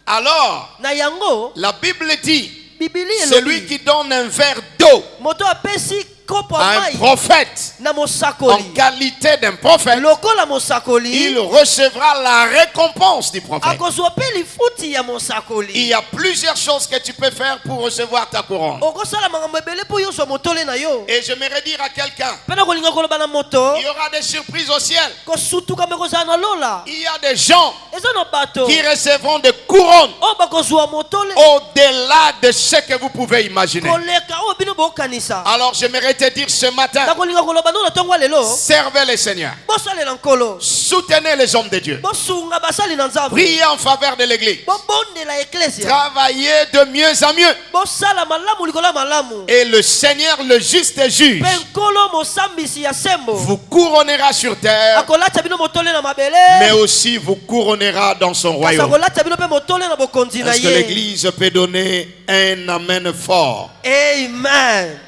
S2: Alors,
S3: na yango
S2: la Bible dit,
S3: Bibili
S2: celui
S3: elobi
S2: qui donne un verre d'eau
S3: moto apesi kopo ya
S2: à un
S3: mai
S2: prophète,
S3: na
S2: en
S3: mosakoli
S2: qualité d'un prophète,
S3: lokola mosakoli
S2: il recevra la récompense du prophète.
S3: akozwa pe lifuti ya
S2: Il
S3: mosakoli.
S2: y a plusieurs choses que tu peux faire pour recevoir ta couronne.
S3: Okosala makambo ebele mpo yozwa motole na yo.
S2: Et j'aimerais dire à quelqu'un,
S3: Mpe na kolinga koloba na moto
S2: il y aura des surprises au ciel.
S3: kosutuka mpe kozala na lola.
S2: Il y a des gens
S3: Eza na bato
S2: qui recevront des couronnes
S3: oyo bakozwa motole
S2: au-delà de ce que vous pouvez imaginer.
S3: koleka oyo bino bokanisa.
S2: Alors j'aimerais te dire ce matin,
S3: Na kolinga koloba no na ntongo ya lelo
S2: servez le Seigneur.
S3: bosalela nkolo
S2: Soutenez les hommes de Dieu.
S3: bosunga basali na nzambe
S2: Priez en faveur de l'église.
S3: bobondela eklesia
S2: Travaillez de mieux en mieux.
S3: bosala malamu likolo ya malamu
S2: Et le Seigneur, le juste juge,
S3: mpe nkolo mosambisi ya sembo
S2: vous couronnera sur terre,
S3: akolatisa bino motole na
S2: mais
S3: mabele
S2: aussi vous couronnera dans son
S3: kasi
S2: royaume.
S3: akolatisa bino mpe motole na bokonzi na
S2: Est-ce que
S3: ye.
S2: l'église peut donner un amen fort?
S3: Amen.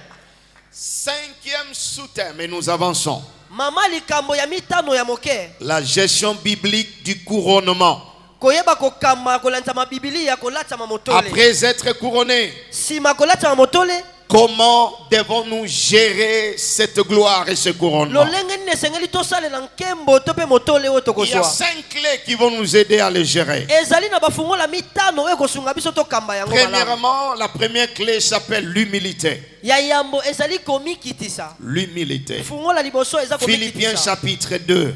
S2: 5e sous-thème, et nous avançons.
S3: Mama likambo ya mitano ya moke
S2: La gestion biblique du couronnement.
S3: koyeba kokamba kolandisa mabibilia kolatisa mamotole
S2: Après être couronné,
S3: nsima kolatisa mamotole
S2: comment devons-nous gérer cette gloire et ce couronnement?
S3: lolenge nini esengeli tosalela nkembo to mpe motole oyo
S2: Il y a
S3: tokozwa
S2: 5 clés qui vont nous aider à le gérer.
S3: ezali na bafungola mitano oyo ekosunga biso tokamba yango malamu.
S2: Premièrement, la première clé s'appelle l'humilité.
S3: Ya yambo ezali komikitisa.
S2: L'humilité.
S3: Fungola liboso eza
S2: Philippiens
S3: komikitisa.
S2: chapitre 2,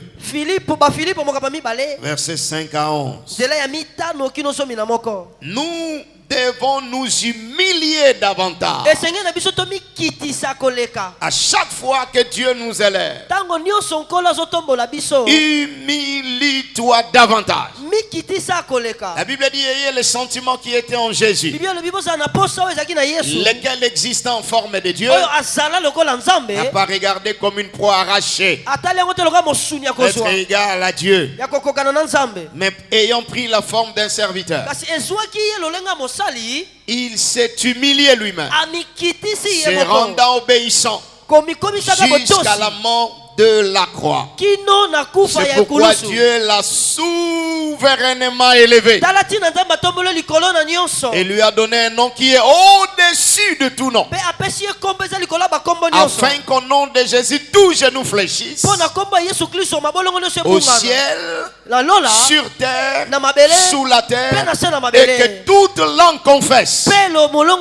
S3: Bafilipo mokaba mibale
S2: versets 5 à 11.
S3: nzela ya mitano kino somi na moko
S2: Nous devons nous humilier davantage.
S3: esengeli na biso tomikitisa koleka
S2: À chaque fois que Dieu nous élève,
S3: ntango nyonso nkolo azotombola biso
S2: humilie-toi davantage.
S3: mikitisa koleka.
S2: La Bible dit ayez les sentiments qui étaient en Jésus,
S3: Bibi olobi bozala na posa oyo ezalaki na yesu
S2: lesquels existent en forme de Dieu,
S3: oyo azala lokola nzambe
S2: n'a pas regardé comme une proie arrachée,
S3: atali yango te lokola mosuni ya
S2: être
S3: kozwa
S2: égal à Dieu,
S3: ya kokokana na nzambe
S2: mais ayant pris la forme d'un serviteur.
S3: kasi ezwaki ye lolenga mosali
S2: Il s'est humilié lui-même,
S3: amikitisi
S2: se
S3: ye moko
S2: rendant obéissant
S3: komikomisaka
S2: jusqu'à
S3: botosi
S2: la mort de la croix.
S3: kino na kufa
S2: C'est
S3: ya
S2: pourquoi
S3: ekulusu
S2: Dieu l'a souverainement élevé
S3: tala ntina nzambe atomboli likolo na nyonso
S2: et lui a donné un nom qui est au-dessus de tout nom,
S3: mpe apesi ye kombo eza likolo ya bakombo nyonso
S2: afin qu'au nom de Jésus, tout genou fléchisse,
S3: mpo na kombo ya yesu kristo mabolongo nyonso
S2: au
S3: ebungana
S2: ciel,
S3: na lola
S2: sur terre,
S3: na mabele
S2: sous la
S3: mpe
S2: terre,
S3: na se na
S2: et
S3: mabele
S2: que toute langue confesse
S3: mpe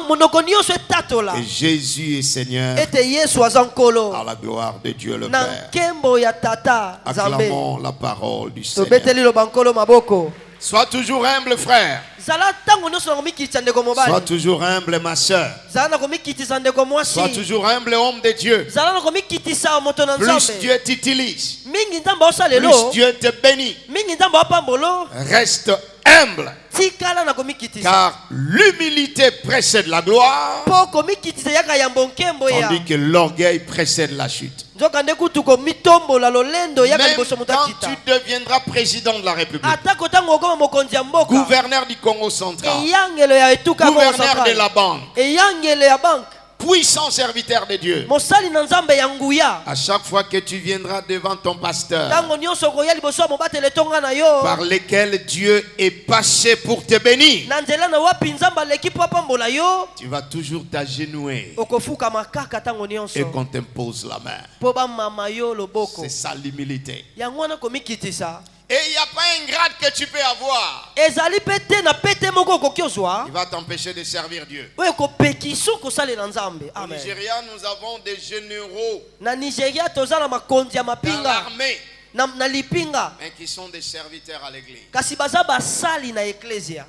S3: monoko nyonso etatola
S2: que Jésus est Seigneur,
S3: ete yesu aza nkolo
S2: à la gloire de Dieu le
S3: na
S2: Père.
S3: nkembo ya tata nzambe.
S2: Acclamons la parole du Seigneur.
S3: Tobeteli loba nkolo maboko
S2: Sois toujours humble, frère.
S3: zala ntango nyonso na komikitisa ndeko
S2: Sois
S3: mobali
S2: toujours humble, ma soeur.
S3: zala na komikitisa ndeko mwasi
S2: Sois toujours humble, homme de Dieu.
S3: zala na komikitisa moto na
S2: Plus
S3: nzambe
S2: Dieu t'utilise,
S3: mingi nzambe osala
S2: plus
S3: lelo
S2: Dieu te bénit.
S3: mingi nzambe apambolo
S2: Reste humble,
S3: tikala na komikitisa
S2: car l'humilité précède la gloire,
S3: mpo komikitisa yaka yambo nkembo ya
S2: tandis que l'orgueil précède la chute.
S3: nzokande kutu komitombola lolendo yaka
S2: Même
S3: liboso moto
S2: quand
S3: akita
S2: tu deviendras président de la République,
S3: atako ntango okoma mokonzi ya mboka
S2: gouverneur du Congo central,
S3: eyangelo ya etuka Congo
S2: gouverneur de
S3: central
S2: la banque,
S3: eyangelo ya banke
S2: puissant serviteur de Dieu,
S3: mosali na nzambe ya nguya
S2: à chaque fois que tu viendras devant ton pasteur,
S3: ntango nyonso okoya liboso ya mobateli etonga na yo
S2: par lesquels Dieu est passé pour te bénir,
S3: na nzela na wapi nzambe aleki mpo apambola yo
S2: tu vas toujours t'agenouiller
S3: okofukama kaka ntango
S2: et
S3: nyonso
S2: qu'on t'impose la main.
S3: mpo bamama yo loboko
S2: C'est ça l'humilité.
S3: yango wana komikitisa
S2: Et il n'y a pas un grade que tu peux avoir
S3: ezali mpe te na pete moko okoki ozwa
S2: qui va t'empêcher de servir Dieu.
S3: oyo ekopekisa kosalela nzambe
S2: Au
S3: amen
S2: Nigeria, nous avons des généraux
S3: na nigeria toza na makonzi ya
S2: dans
S3: mapinga
S2: l'armée,
S3: na lipinga
S2: mais qui sont des serviteurs à l'église.
S3: kasi baza basali na eklesia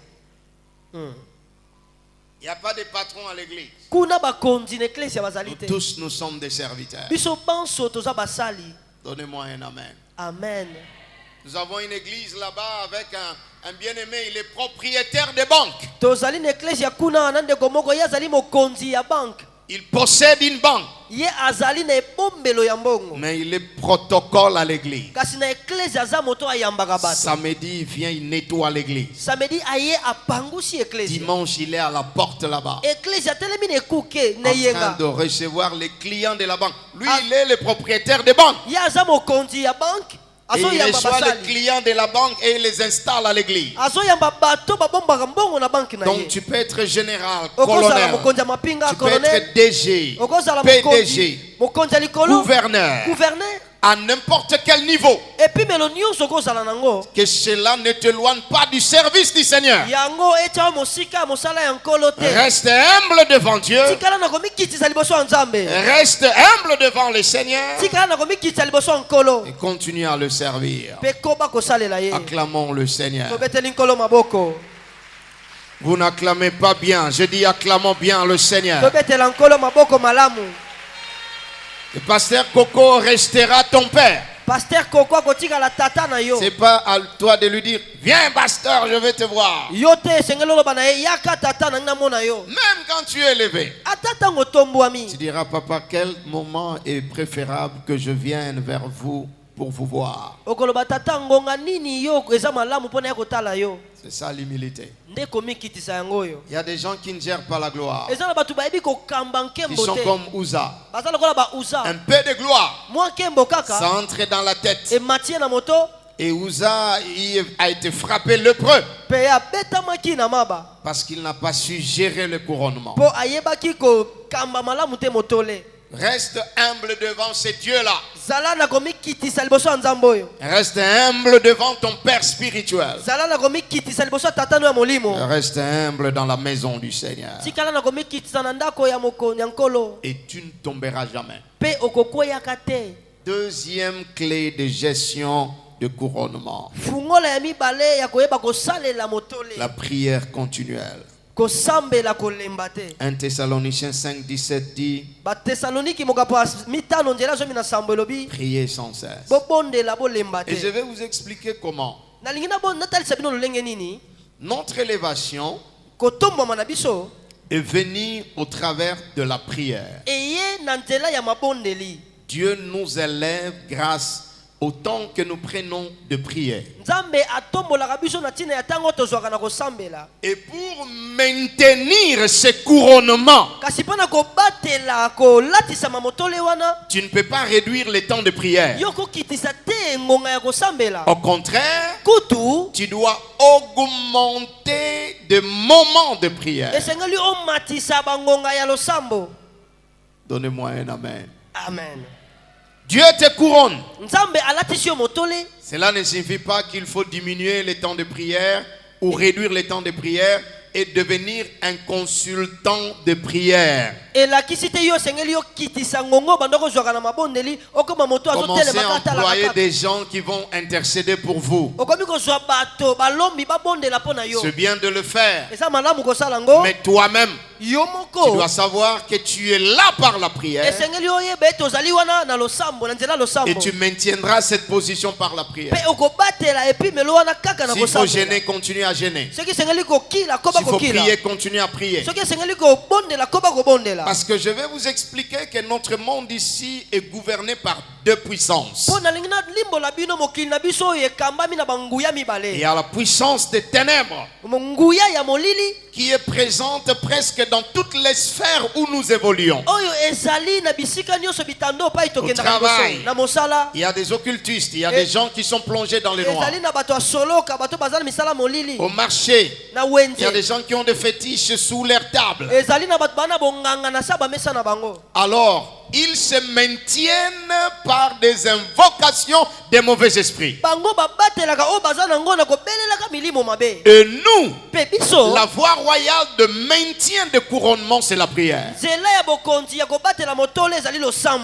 S2: Il n'y a pas de patron à l'église.
S3: kuna bakonzi na eklesia bazali
S2: Nous
S3: te
S2: tous, nous sommes des serviteurs.
S3: biso banso toza basali
S2: Donnez-moi un amen.
S3: amen.
S2: Nous avons une église là-bas avec un bien-aimé, il est propriétaire de banque.
S3: tozali na eklesia kuna wana ndeko moko ye azali mokonzi ya banke
S2: Il possède une banque,
S3: ye azali na ebombelo ya mbongo
S2: mais il est protocole à l'église.
S3: kasi na eklesia aza moto ayambaka bato
S2: Samedi, il vient, il nettoie l'église.
S3: samedi aye apangusi eklesia
S2: Dimanche, il est à la porte là-bas,
S3: eklesia atelemi na ekuke na
S2: en train
S3: yenga
S2: de recevoir les clients de la banque. Lui, il est le propriétaire de banque.
S3: ye aza mokonzi ya banke
S2: Et il reçoit les clients de la banque et il les installe à l'église. Donc tu peux être général, colonel, tu peux être DG, PDG, gouverneur, à n'importe quel niveau. Que cela ne t'éloigne pas du service du Seigneur. Reste humble devant Dieu. Reste humble devant le Seigneur. Et continue à le servir. Acclamons le Seigneur. Vous n'acclamez pas bien. Je dis acclamons bien le Seigneur. Le pasteur Coco restera ton père. C'est pas à toi de lui dire viens pasteur, je vais te voir. Même quand tu es élevé, tu diras papa, quel moment est préférable que je vienne vers vous pour vous voir. C'est ça l'humilité. Il y a des gens qui ne gèrent pas la gloire. Ils sont comme Uza. Un peu de gloire, ça entre dans la tête. Et Uza a été frappé lépreux parce qu'il n'a pas su gérer le couronnement. Reste humble devant ces dieux-là. Reste humble devant ton Père spirituel. Reste humble dans la maison du Seigneur. Et tu ne tomberas jamais. Deuxième clé de gestion de couronnement. La prière continuelle. 1 Thessaloniciens 5, 17 dit priez sans cesse. Et je vais vous expliquer comment. Notre élévation est venue au travers de la prière. Dieu nous élève grâce au temps que nous prenons de prier. Et pour maintenir ce couronnement, tu ne peux pas réduire le temps de prière. Au contraire, tu dois augmenter de moments de prière. Donnez-moi un amen.
S3: Amen.
S2: Dieu te couronne. Cela ne signifie pas qu'il faut diminuer le temps de prière ou réduire le temps de prière et devenir un consultant de prière. Commencez à employer des gens qui vont intercéder pour vous. C'est bien de le faire. Mais toi-même, tu dois savoir que tu es là par la prière. Et tu maintiendras cette position par la prière. S'il faut gêner, continue à gêner. S'il faut prier, continue à prier. Parce que je vais vous expliquer que notre monde ici est gouverné par deux puissances. Il y a la puissance des ténèbres qui est présente presque dans toutes les sphères où nous évoluons. Au travail, il y a des occultistes, il y a des gens qui sont plongés dans les noirs. Au marché, il y a des gens qui ont des fétiches sous leur table. Alors, ils se maintiennent par des invocations des mauvais esprits. Et nous, la voie royale de maintien de couronnement, c'est la prière.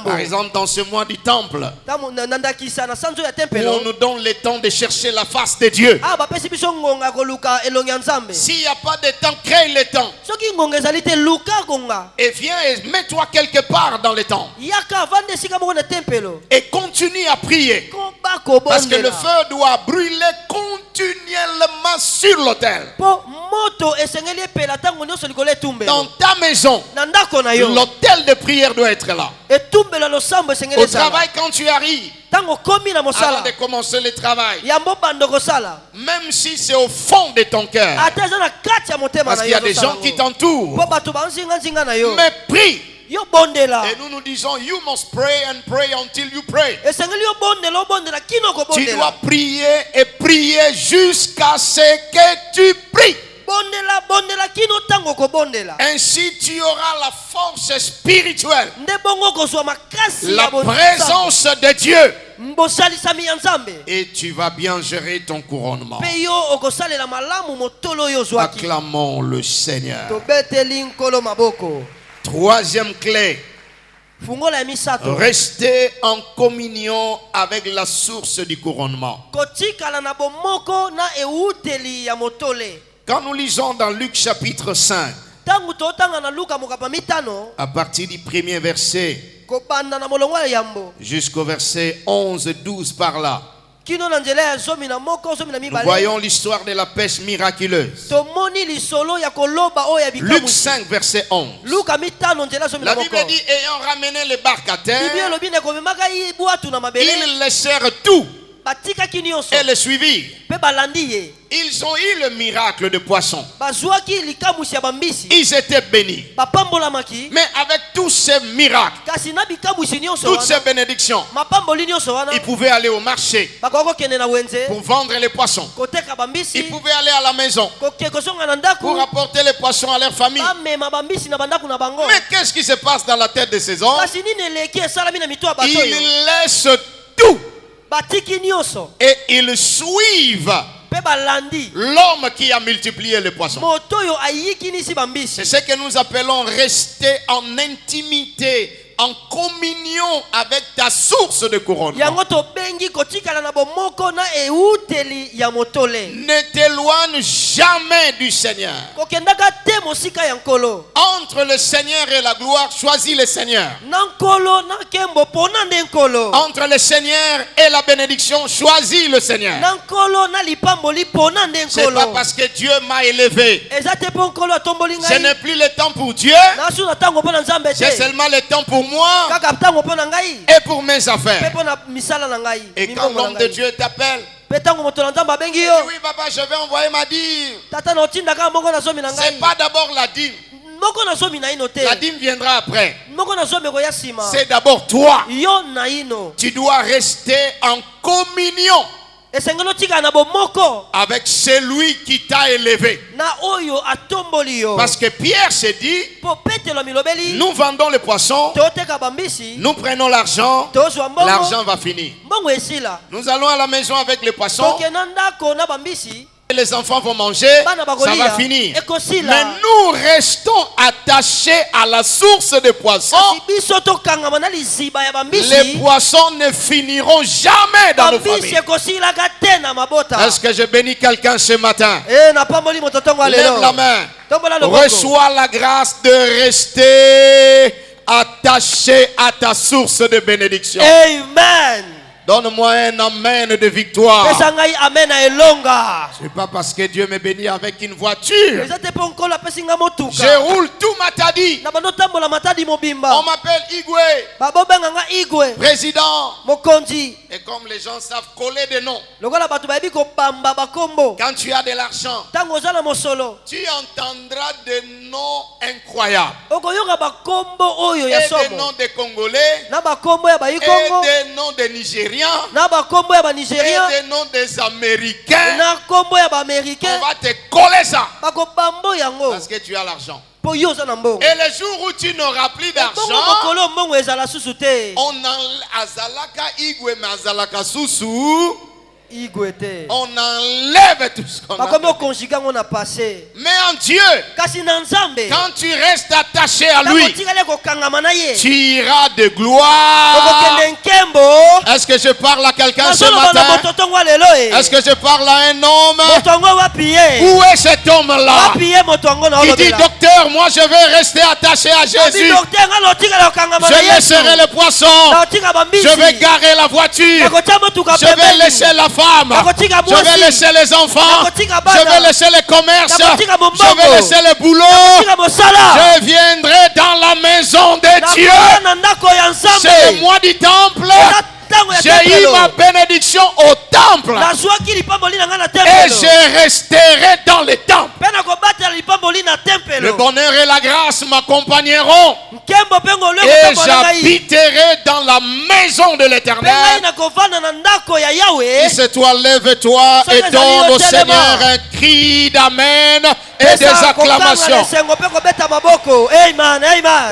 S2: Par exemple, dans ce mois du temple, où on nous donne le temps de chercher la face de Dieu. S'il n'y a pas de temps, crée le temps. Et viens et mets-toi quelque part dans le temps. Et continue à prier. Parce que le feu doit brûler continuellement sur l'autel. Dans ta maison, l'autel de prière doit être là. Au travail, quand tu arrives, avant de commencer le travail, même si c'est au fond de ton cœur, parce qu'il y a des gens qui t'entourent, mais prie.
S3: Yo bondela.
S2: Et nous nous disons, you must pray and pray until you pray.
S3: Esengeli yo bondela kino ko
S2: Tu
S3: bondela.
S2: dois prier et prier jusqu'à ce que tu pries.
S3: Bondela kino tango ko bondela.
S2: Ainsi tu auras la force spirituelle,
S3: Nde bongo ko zwa makasi
S2: la
S3: ya bonzambe.
S2: présence de Dieu.
S3: Mbosalisami ya Nzambe.
S2: Et tu vas bien gérer ton couronnement.
S3: Pe yo okosalela malamu motolo yo zwaki.
S2: Acclamons le Seigneur.
S3: Tobeteli nkolo maboko.
S2: Troisième clé.
S3: Fungola ya misato.
S2: Rester en communion avec la source du couronnement.
S3: Kotikala na bomoko na euteli ya motole.
S2: Quand nous lisons dans Luc chapitre 5,
S3: Tangu totanga na Luka mokapa mitano.
S2: à partir du premier verset
S3: Kobanda na molongo ya yambo.
S2: jusqu'au verset 11 et 12 par là,
S3: Kino na nzela ya zomi na moko zomi na
S2: nous
S3: mibale.
S2: voyons l'histoire de la pêche miraculeuse.
S3: Tomoni lisolo ya koloba oya
S2: Luc
S3: bikamu.
S2: 5 verset 11.
S3: Luka mitano nzela zomi na
S2: La
S3: moko.
S2: Bible dit, ayant ramené les barques à terre,
S3: Biblia lobi ne komemaka yi bwatu na mabele.
S2: ils laissèrent tout
S3: Batika kinyoso.
S2: et le suivirent.
S3: Pe balandi ye.
S2: Ils ont eu le miracle de poisson.
S3: Bazwaki likamusi ya bambisi.
S2: Ils étaient bénis.
S3: Bapambolamaki.
S2: Mais avec tous ces miracles,
S3: Kasi na bikamusi nyonso
S2: toutes
S3: wana.
S2: ces bénédictions,
S3: Mapamboli nyonso wana.
S2: ils pouvaient aller au marché
S3: Bakoko kende na wenze.
S2: pour vendre les poissons.
S3: Koteka bambisi.
S2: Ils pouvaient aller à la maison
S3: Koke kosonga na ndaku.
S2: pour apporter les poissons à leur famille.
S3: Bamema bambisi na bandaku na bango.
S2: Mais qu'est-ce qui se passe dans la tête de ces hommes?
S3: Kasi nini eleki esalami na mito ya bato oyo.
S2: Ils laissent tout
S3: Batiki nyonso.
S2: et ils suivent
S3: Pe balandi.
S2: l'homme qui a multiplié les poissons.
S3: Moto oyo ayikinisi
S2: C'est
S3: bambisi.
S2: ce que nous appelons rester en intimité, en communion avec ta source de couronnement.
S3: Yango tobengi kotikala na bomoko na euteli ya motole.
S2: Ne t'éloigne jamais du Seigneur.
S3: Kokendaka te mosika ya nkolo.
S2: Entre le Seigneur et la gloire, choisis le Seigneur.
S3: Na nkolo na kembo pona nde nkolo.
S2: Entre le Seigneur et la bénédiction, choisis le Seigneur.
S3: Na nkolo na lipamboli pona nde
S2: C'est pas
S3: nkolo.
S2: parce que Dieu m'a élevé.
S3: Eza te po nkolo atomboli
S2: Ce
S3: ngai.
S2: n'est plus le temps pour Dieu.
S3: Na su na tango pona Nzambe
S2: C'est
S3: te.
S2: seulement le temps pour moi
S3: Kaka tango pona ngai.
S2: et pour mes
S3: Pe
S2: affaires.
S3: pona misala na ngai.
S2: Et quand
S3: Mimbongo na
S2: l'homme de
S3: ngai.
S2: Dieu t'appelle,
S3: Pe tango moto na Nzambe abengi
S2: il
S3: yo.
S2: dit, oui papa, je vais envoyer ma dîme.
S3: Tata na otindaka moko na zomi na
S2: C'est
S3: ngai.
S2: pas d'abord la dîme.
S3: Moko na zomi na ino te.
S2: La dîme viendra après.
S3: Moko na zomi koya sima.
S2: C'est d'abord toi.
S3: Yo na ino.
S2: Tu dois rester en communion
S3: Esengelo tika na bomoko.
S2: avec celui qui t'a élevé.
S3: Na oyo atomboli yo.
S2: Parce que Pierre s'est dit,
S3: Po petelo milobeli.
S2: nous vendons les poissons,
S3: Toteka bambisi.
S2: nous prenons l'argent,
S3: Tozwa mbongo.
S2: l'argent va finir.
S3: Mbongo esila.
S2: Nous allons à la maison avec les poissons,
S3: Tokena ndako na bambisi.
S2: et les enfants vont manger,
S3: Bana
S2: ça
S3: bakolia.
S2: va finir.
S3: Ekosila.
S2: Mais nous restons attachés à la source des poissons.
S3: Kasi biso tokangama na liziba ya bambisi.
S2: Les poissons ne finiront jamais dans nos
S3: Bambisi
S2: familles.
S3: ekosilaka te na mabota.
S2: Est-ce que je bénis quelqu'un ce matin?
S3: Na pamboli moto tongo
S2: Lève
S3: alelo.
S2: la main.
S3: Tombola loboko.
S2: Reçois la grâce de rester attaché à ta source de bénédiction.
S3: Amen.
S2: Donne-moi un amen de victoire.
S3: Pesa ngai amen na elonga.
S2: C'est pas parce que Dieu me bénit avec une voiture.
S3: Eza te po nkolo apesi nga motuka.
S2: Je roule tout matadi.
S3: Na bando tambola matadi mobimba.
S2: On m'appelle Igwe,
S3: Babobenga nga Igwe.
S2: président.
S3: Mokonzi.
S2: Et comme les gens savent coller des noms,
S3: Lokola bato bayebi kobamba bakombo.
S2: quand tu as de l'argent,
S3: Tango oza na mosolo.
S2: tu entendras des noms incroyables.
S3: Okoyoka bakombo oyo
S2: Et
S3: ya
S2: des
S3: somo.
S2: noms de Congolais,
S3: Na bakombo ya
S2: et
S3: bayikongo.
S2: des noms de Nigériens,
S3: Na bakombo ya
S2: et
S3: banigérien.
S2: des noms des Américains.
S3: Na kombo ya
S2: On
S3: baaméricain.
S2: va te coller ça
S3: Bakobambo yango.
S2: parce que tu as l'argent.
S3: Po yo oza na mbongo.
S2: Et le jour où tu n'auras plus
S3: Bongo
S2: d'argent,
S3: mokolo mbongo ezala susu te.
S2: on azalaka Igwe mais azalaka susu,
S3: Igwe te.
S2: on enlève tout ce qu'on a.
S3: Bakomi okonjuga ngo na passé.
S2: Mais en Dieu,
S3: Kasi na Nzambe.
S2: quand tu restes attaché à
S3: Tango
S2: lui,
S3: tikale kokangama na ye.
S2: tu iras de gloire.
S3: Okokende nkembo.
S2: Est-ce que je parle à quelqu'un ce
S3: Nazoloba na
S2: matin?
S3: moto tongo alelo e.
S2: Est-ce que je parle à un homme?
S3: Moto yango wapi ye.
S2: Où est cet homme-là
S3: Wapi ye moto yango na
S2: qui dit,
S3: olobela.
S2: docteur, moi je vais rester attaché à
S3: Abi
S2: Jésus.
S3: docteur nga lotikale kokangama na
S2: Je
S3: Yesu.
S2: laisserai les poissons.
S3: Na otika bambisi.
S2: Je vais garer la voiture.
S3: Nakotia motuka
S2: Je vais
S3: pembeni.
S2: laisser la femme.
S3: Nakotika
S2: Je vais
S3: mwasi.
S2: laisser les enfants.
S3: Nakotika bana.
S2: Je vais laisser les commerces.
S3: Nakotika mombongo.
S2: Je vais laisser le boulot.
S3: Nakotika mosala.
S2: Je viendrai dans la maison de Dieu.
S3: Nakoya na ndako ya Nzambe.
S2: C'est le mois du temple. J'ai eu ma bénédiction au temple. Et je resterai dans le temple. Le bonheur et la grâce m'accompagneront. Et j'habiterai dans la maison de l'Éternel. Si toi, lève-toi et donne au Seigneur un cri d'amen et des acclamations.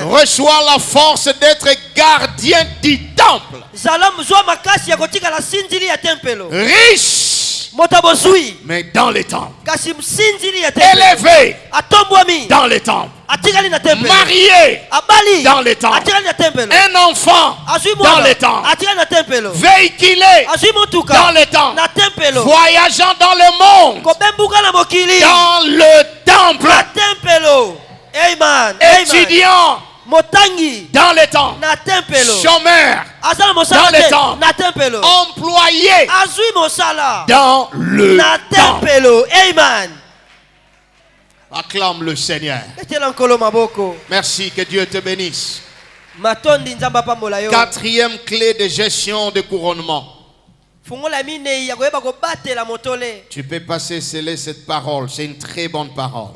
S2: Reçois la force d'être gardien du temple. Riche, mais dans les temples. Élevé dans les temples. Marié dans les temples. Un enfant dans les temples. Véhiculé dans les temples. Voyageant dans le monde dans le temple. Étudiant dans les temples. Chômeur dans les temples. Employé dans le temple.
S3: Amen.
S2: Acclame le Seigneur. Merci, que Dieu te bénisse. Quatrième clé de gestion de couronnement. Tu peux passer sceller cette parole. C'est une très bonne parole.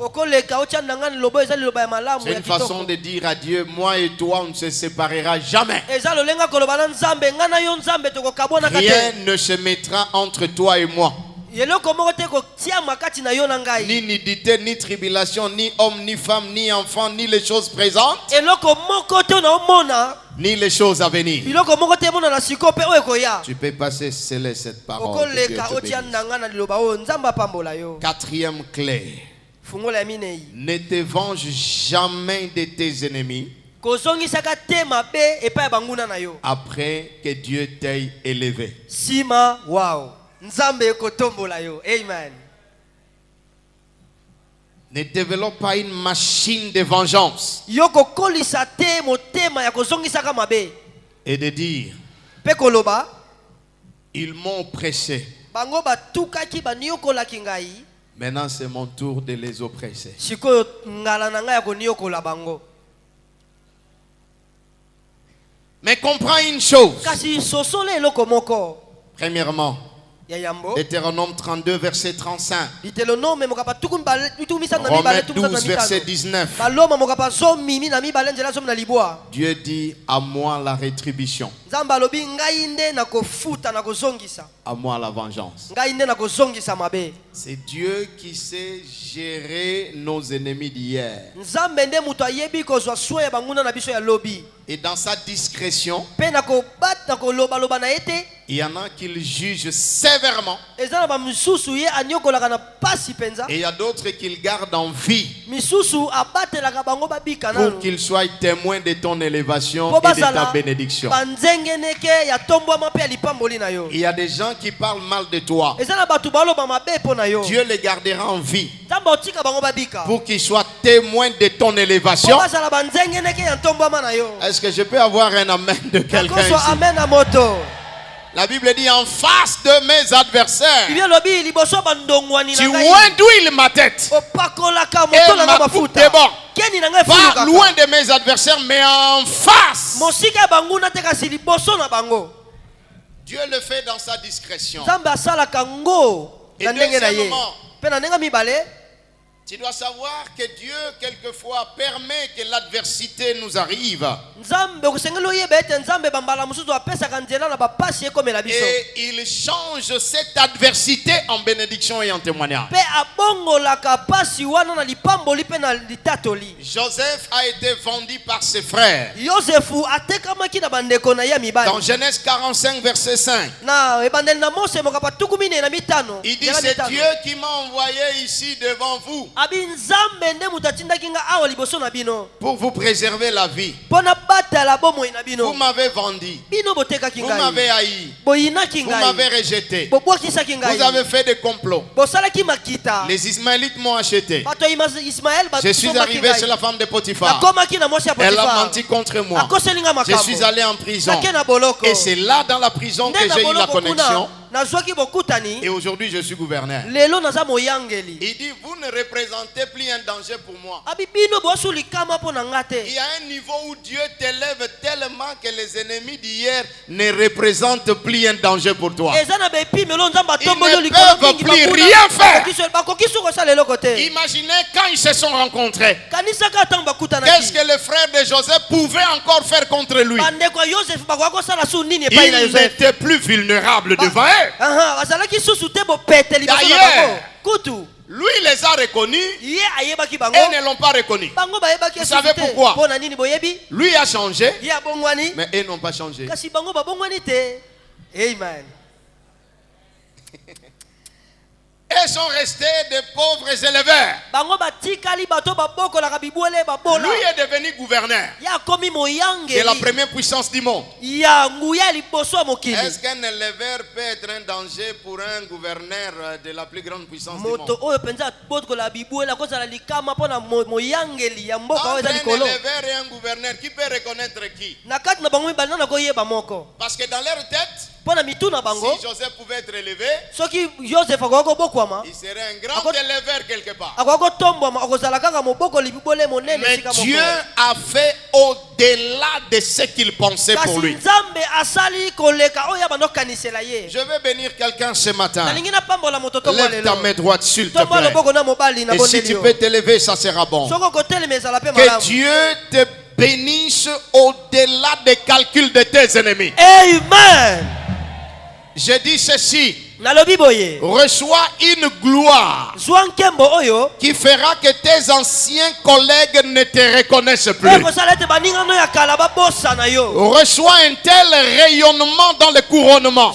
S2: C'est une façon de dire à Dieu, moi et toi, on ne se séparera jamais. Rien ne se mettra entre toi et moi. Ni nudité, ni tribulation, ni homme, ni femme, ni enfant, ni les choses présentes, ni les choses à venir. Tu peux passer sceller cette parole. Quatrième clé. Ne te venge jamais de tes ennemis après que Dieu t'ait élevé.
S3: Amen.
S2: Ne développe pas une machine de vengeance et de dire ils m'ont oppressé. Maintenant c'est mon tour de les oppresser. Mais comprends une chose. Premièrement, Deutéronome 32 verset 35. Romains 12 verset 19. Dieu dit à moi la rétribution. À moi la vengeance. C'est Dieu qui sait gérer nos ennemis d'hier. Et dans sa discrétion, il y en a qui le jugent sévèrement. Et il y a d'autres qui le gardent en vie pour qu'ils soient témoins de ton élévation et de ta bénédiction. Il y a des gens qui parlent mal de toi. Dieu les gardera en vie pour qu'ils soient témoins de ton élévation. Est-ce que je peux avoir un amen de quelqu'un ici? La Bible dit en face de mes adversaires, tu oindouilles ma tête et ma coupe déborde. Pas loin de mes adversaires, mais en face. Dieu le fait dans sa discrétion. Et deuxièmement, tu dois savoir que Dieu quelquefois permet que l'adversité nous arrive. Et il change cette adversité en bénédiction et en témoignage. Joseph a été vendu par ses frères. Dans Genèse 45 verset 5. Il dit c'est Dieu qui m'a envoyé ici devant vous pour vous préserver la vie. Vous m'avez vendu. Vous m'avez haï. Vous m'avez rejeté. Vous avez fait des complots. Les Ismaélites m'ont acheté. Je suis arrivé chez la femme de Potiphar. Elle a menti contre moi. Je suis allé en prison. Et c'est là dans la prison que j'ai eu la connexion Et aujourd'hui, je suis gouverneur. Il dit, vous ne représentez plus un danger pour moi. Il y a un niveau où Dieu t'élève tellement que les ennemis d'hier ne représentent plus un danger pour toi. Ils ne peuvent plus rien faire. Imaginez quand ils se sont rencontrés. Qu'est-ce que le frère de Joseph pouvait encore faire contre lui? Il n'était plus vulnérable devant eux. D'ailleurs, lui les a reconnus et ne l'ont pas reconnu. Vous savez pourquoi? Lui a changé, mais eux n'ont pas changé.
S3: Amen.
S2: Ils sont restés des pauvres éleveurs. Lui est devenu gouverneur de la première puissance du monde. Est-ce qu'un éleveur peut être un danger pour un gouverneur de la plus grande puissance du monde? Entre un éleveur et un gouverneur, qui peut reconnaître qui? Parce que dans leur tête, si Joseph pouvait être élevé, il serait un grand éleveur quelque part. Mais Dieu a fait au-delà de ce qu'il pensait pour lui. Je vais bénir quelqu'un ce matin. Lève ta main droite s'il te plaît. Et si tu peux t'élever, ça sera bon. Que Dieu te bénisse au-delà des calculs de tes ennemis.
S3: Amen.
S2: Je dis ceci. Reçois une gloire qui fera que tes anciens collègues ne te reconnaissent plus. Reçois un tel rayonnement dans le couronnement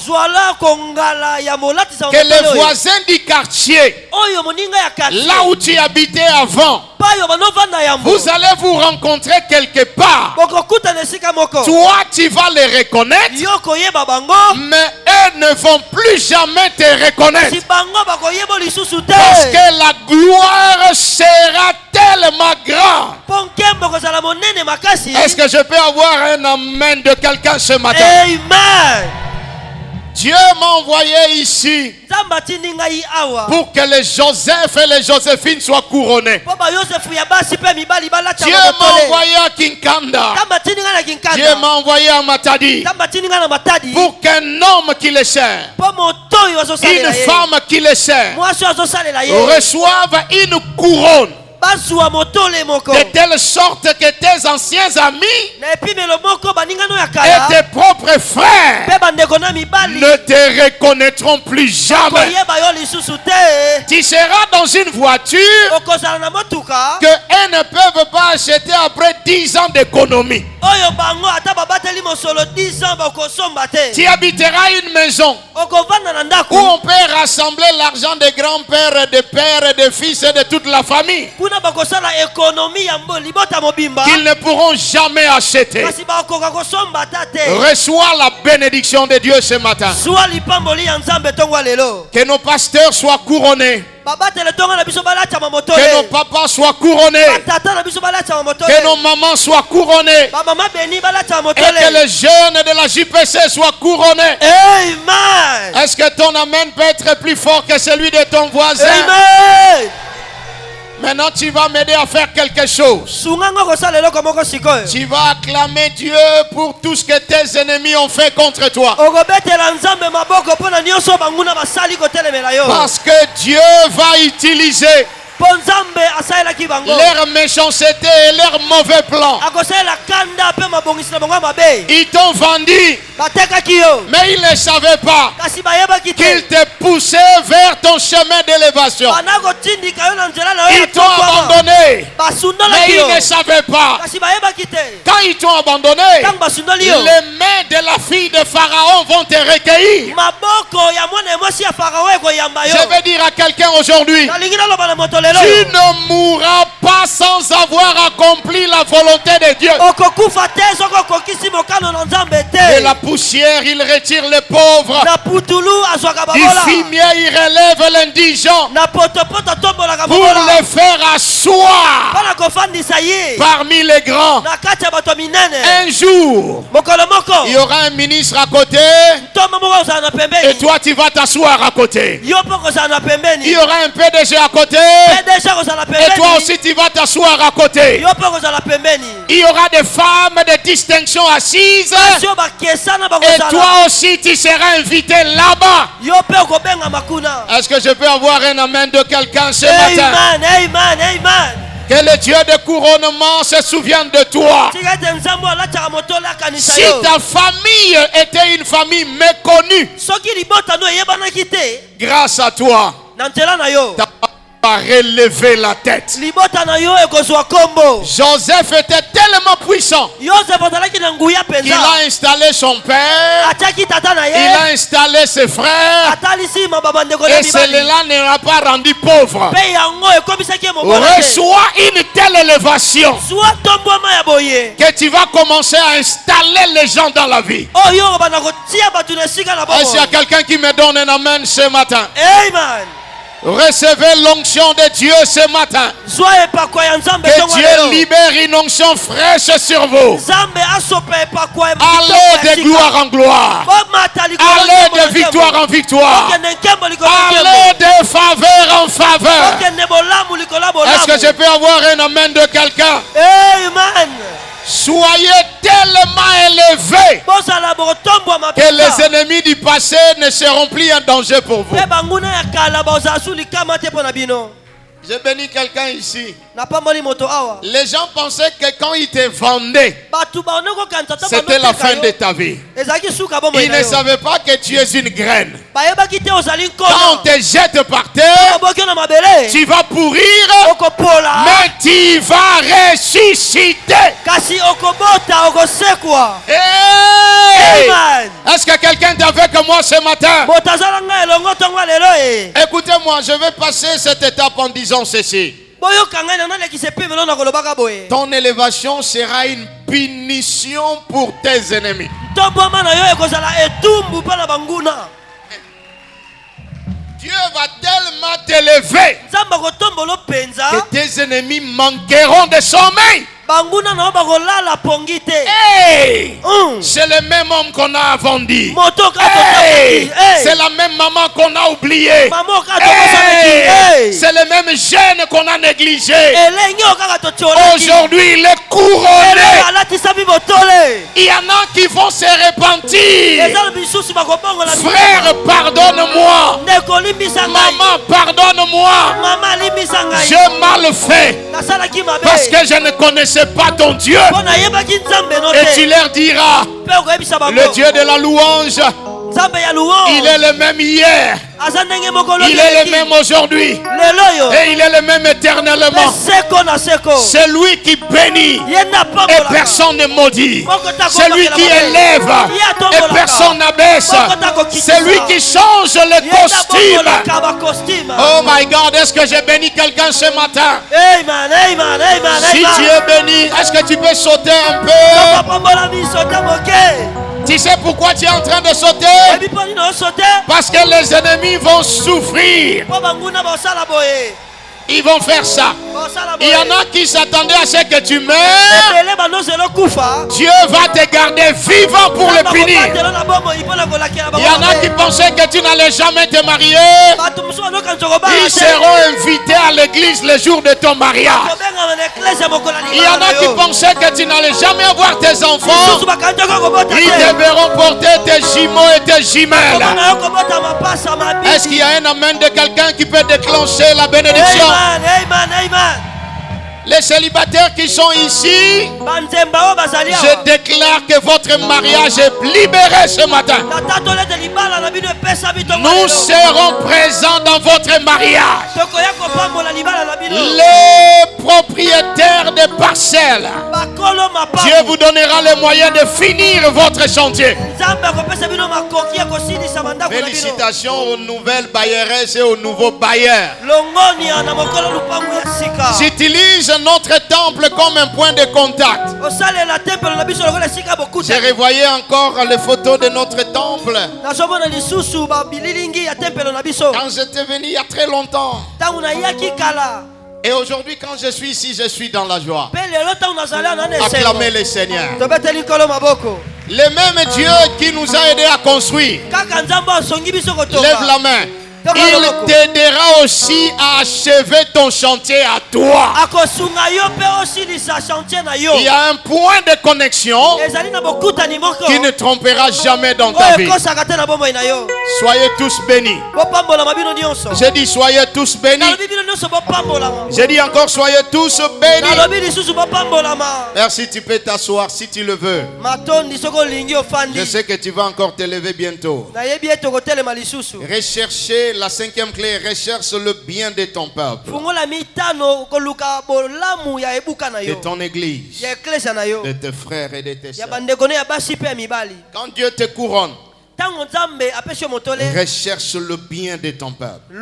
S2: que les voisins du quartier, là où tu habitais avant, vous allez vous rencontrer quelque part. Toi, tu vas les reconnaître, mais eux ne vont plus jamais te reconnaître. Parce que la gloire sera tellement grande. Est-ce que je peux avoir un amen de quelqu'un ce matin?
S3: Amen.
S2: Dieu m'a envoyé ici pour que les Joseph et les Joséphines soient couronnés. Dieu m'a envoyé à Kinkanda. Dieu m'a envoyé à Matadi pour qu'un homme qui le sert, une femme qui le sert, reçoive une couronne. De telle sorte que tes anciens amis et tes propres frères ne te reconnaîtront plus jamais. Tu seras dans une voiture que eux ne peuvent pas acheter après 10 ans d'économie. Tu habiteras une maison où on peut rassembler l'argent des grands-pères, des pères, des fils et de toute la famille. Qu'ils ne pourront jamais acheter. Reçois la bénédiction de Dieu ce matin. Que nos pasteurs soient couronnés. Que nos papas soient couronnés. Que nos mamans soient couronnées. Et que les jeunes de la JPC soient couronnés.
S3: Amen.
S2: Est-ce que ton amen peut être plus fort que celui de ton voisin?
S3: Amen.
S2: Maintenant, tu vas m'aider à faire quelque chose. Tu vas acclamer Dieu pour tout ce que tes ennemis ont fait contre toi. Parce que Dieu va utiliser leur méchanceté et leur mauvais plan. Ils t'ont vendu, mais ils ne savaient pas qu'ils te poussaient vers ton chemin d'élévation. Ils t'ont abandonné, mais ils ne savaient pas. Quand ils t'ont abandonné, les mains de la fille de Pharaon vont te recueillir. Je vais dire à quelqu'un aujourd'hui, tu ne mourras pas sans avoir accompli la volonté de Dieu. De la poussière, il retire les pauvres. Du fumier, il relève l'indigent. Pour les faire asseoir parmi les grands. Un jour, Il y aura un ministre à côté. Et toi, tu vas t'asseoir à côté. Il y aura un PDG à côté. Et toi aussi, tu vas t'asseoir à côté. Il y aura des femmes de distinction assises. Et toi aussi, tu seras invité là-bas. Est-ce que je peux avoir un amen de quelqu'un ce matin?
S3: Amen.
S2: Que le Dieu de couronnement se souvienne de toi. Si ta famille était une famille méconnue, grâce à toi, va relever la tête. Joseph était tellement puissant qu'il a installé son père, il a installé ses frères, et cela ne l'a pas rendu pauvre. Reçois une telle élévation que tu vas commencer à installer les gens dans la vie. Est-ce qu'il y a quelqu'un qui me donne un amen ce matin?
S3: Amen.
S2: Recevez l'onction de Dieu ce matin. Que Dieu libère une onction fraîche sur vous. Allez de gloire en gloire. Allez de victoire en victoire. Allez de faveur en faveur. Est-ce que je peux avoir un amen de quelqu'un?
S3: Amen.
S2: Soyez tellement élevés que les ennemis du passé ne seront plus un danger pour vous. Je bénis quelqu'un ici. Les gens pensaient que quand ils te vendaient, c'était la fin de ta vie. Ils ne savaient pas que tu es une graine. Quand on te jette par terre, tu vas pourrir, mais tu vas ressusciter. Hey! Est-ce que quelqu'un est avec moi ce matin? Écoutez-moi, je vais passer cette étape en disant ceci. Ton élévation sera une punition pour tes ennemis. Dieu va tellement t'élever que tes ennemis manqueront de sommeil. Hey! C'est le même homme qu'on a vendu. Hey! C'est la même maman qu'on a oubliée. Hey! C'est le même jeune qu'on a négligé. Aujourd'hui, il est couronné. Il y en a qui vont se repentir. Frère, pardonne-moi. Maman, pardonne-moi. J'ai mal fait parce que je ne connaissais pas ton Dieu. Et tu leur diras, le Dieu de la louange, il est le même hier, il est le même aujourd'hui, et il est le même éternellement. C'est lui qui bénit et personne ne maudit. C'est lui qui élève et personne n'abaisse. C'est lui qui change le costume. Oh my God, est-ce que j'ai béni quelqu'un ce matin? Si tu es béni, est-ce que tu peux sauter un peu? Tu sais pourquoi tu es en train de sauter? Parce que les ennemis vont souffrir. Ils vont faire ça. Il y en a qui s'attendaient à ce que tu meurs. Dieu va te garder vivant pour le punir. Il y en a qui pensaient que tu n'allais jamais te marier. Ils seront invités à l'église le jour de ton mariage. Il y en a qui pensaient que tu n'allais jamais avoir tes enfants. Ils devront porter tes jumeaux et tes jumelles. Est-ce qu'il y a un amen de quelqu'un qui peut déclencher la bénédiction?
S3: Amen.
S2: Les célibataires qui sont ici, je déclare que votre mariage est libéré ce matin. Nous serons présents dans votre mariage. Les propriétaires des parcelles, Dieu vous donnera les moyens de finir votre chantier. Félicitations aux nouvelles bailleresses et aux nouveaux bailleurs. J'utilise notre temple comme un point de contact. J'ai revoyé encore les photos de notre temple. Quand j'étais venu il y a très longtemps. Et aujourd'hui, quand je suis ici, je suis dans la joie. Acclamez le Seigneur. Le même Dieu qui nous a aidés à construire, lève la main. Il t'aidera aussi à achever ton chantier à toi. Il y a un point de connexion qui ne trompera jamais dans ta vie. Soyez tous bénis. J'ai dit soyez tous bénis. J'ai dit encore soyez tous bénis. Merci, tu peux t'asseoir si tu le veux. Je sais que tu vas encore te lever bientôt. Recherchez la cinquième clé, recherche le bien de ton peuple, de ton église, de tes frères et de tes sœurs. Quand Dieu te couronne, recherche le bien de ton peuple.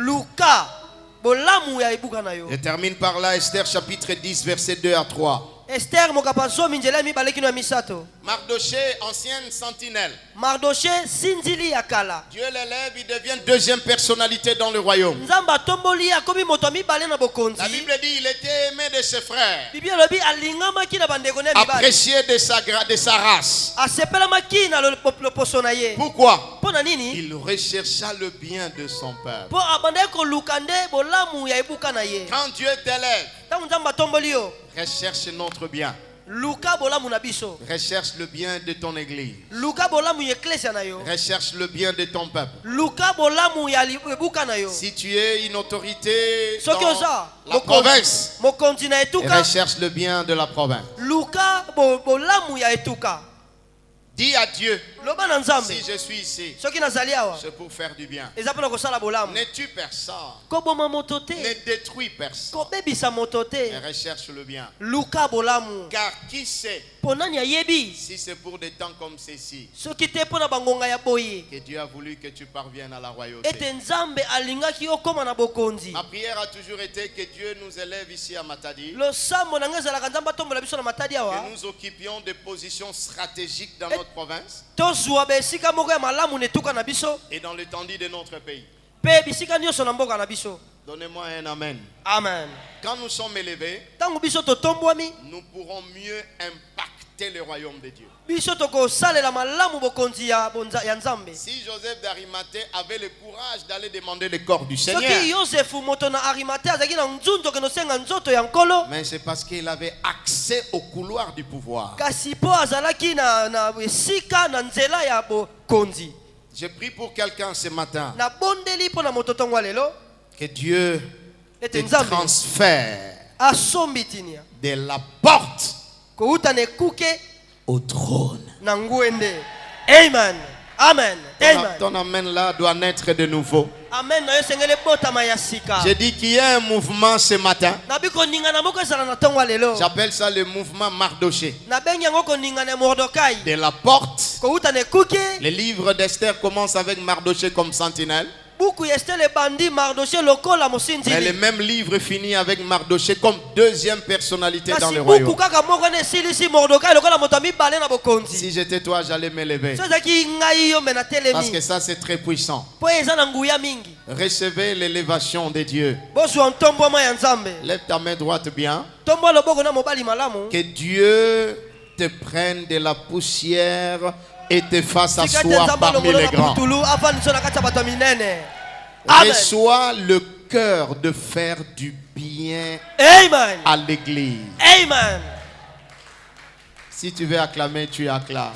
S2: Je termine par là, Esther chapitre 10, verset 2 à 3.
S3: Esther mokapazomi njela mi baleki no misato.
S2: Mardoché, ancienne sentinelle.
S3: Mardoché sinzili akala.
S2: Dieu l'élève, il devient deuxième personnalité dans le royaume.
S3: Nzamba tomboli akomi moto mi bale na bokonzi.
S2: La Bible dit il était aimé de ses frères.
S3: Bible lobi alingama ki na bandeko na mi bale.
S2: Apprécié de sa race.
S3: Asepela maki na lo poso na ye.
S2: Pourquoi?
S3: Pona nini?
S2: Il rechercha le bien de son peuple.
S3: Po abandai ko lukande bolamu ya ebuka na ye.
S2: Quand Dieu t'élève,
S3: tangu nzamba tomboli yo,
S2: recherche notre bien.
S3: Luka bolamu na biso.
S2: Recherche le bien de ton église.
S3: Luka bolamu ya eklesia na yo.
S2: Recherche le bien de ton peuple.
S3: Luka bolamu ya ebuka na yo.
S2: Si tu es une autorité
S3: dans
S2: la province,
S3: mokonzi na etuka,
S2: recherche le bien de la province.
S3: Luka bolamu ya etuka.
S2: Dis à Dieu, si je suis ici, c'est pour faire du bien. Ne tue personne, ne détruis personne, mais recherche le bien. Car qui sait si c'est pour des temps comme ceci que Dieu a voulu que tu parviennes à la royauté. Ma prière a toujours été que Dieu nous élève ici à Matadi, que nous occupions des positions stratégiques dans notre province et dans l'étendue de notre pays. Donnez-moi un amen.
S3: Amen.
S2: Quand nous sommes élevés, nous pourrons mieux impacter le royaume de Dieu. Si Joseph d'Arimathée avait le courage d'aller demander le corps du Seigneur, mais c'est parce qu'il avait accès au couloir du pouvoir. Je prie pour quelqu'un ce matin, que Dieu te transfère de la porte au trône.
S3: Amen. Amen.
S2: Ton amen là doit naître de nouveau.
S3: Amen.
S2: J'ai dit qu'il y a un mouvement ce matin. J'appelle ça le mouvement Mardoché. De la porte. Le livre d'Esther commence avec Mardoché comme sentinelle. Mais le même livre finit avec Mardoché comme deuxième personnalité dans le royaume. Si j'étais toi, j'allais m'élever. Parce que ça, c'est très puissant. Recevez l'élévation de Dieu. Lève ta main droite bien. Que Dieu te prenne de la poussière et te fasse asseoir parmi les grands. Reçois le cœur de faire du bien à l'église.
S3: Amen.
S2: Si tu veux acclamer, tu acclames.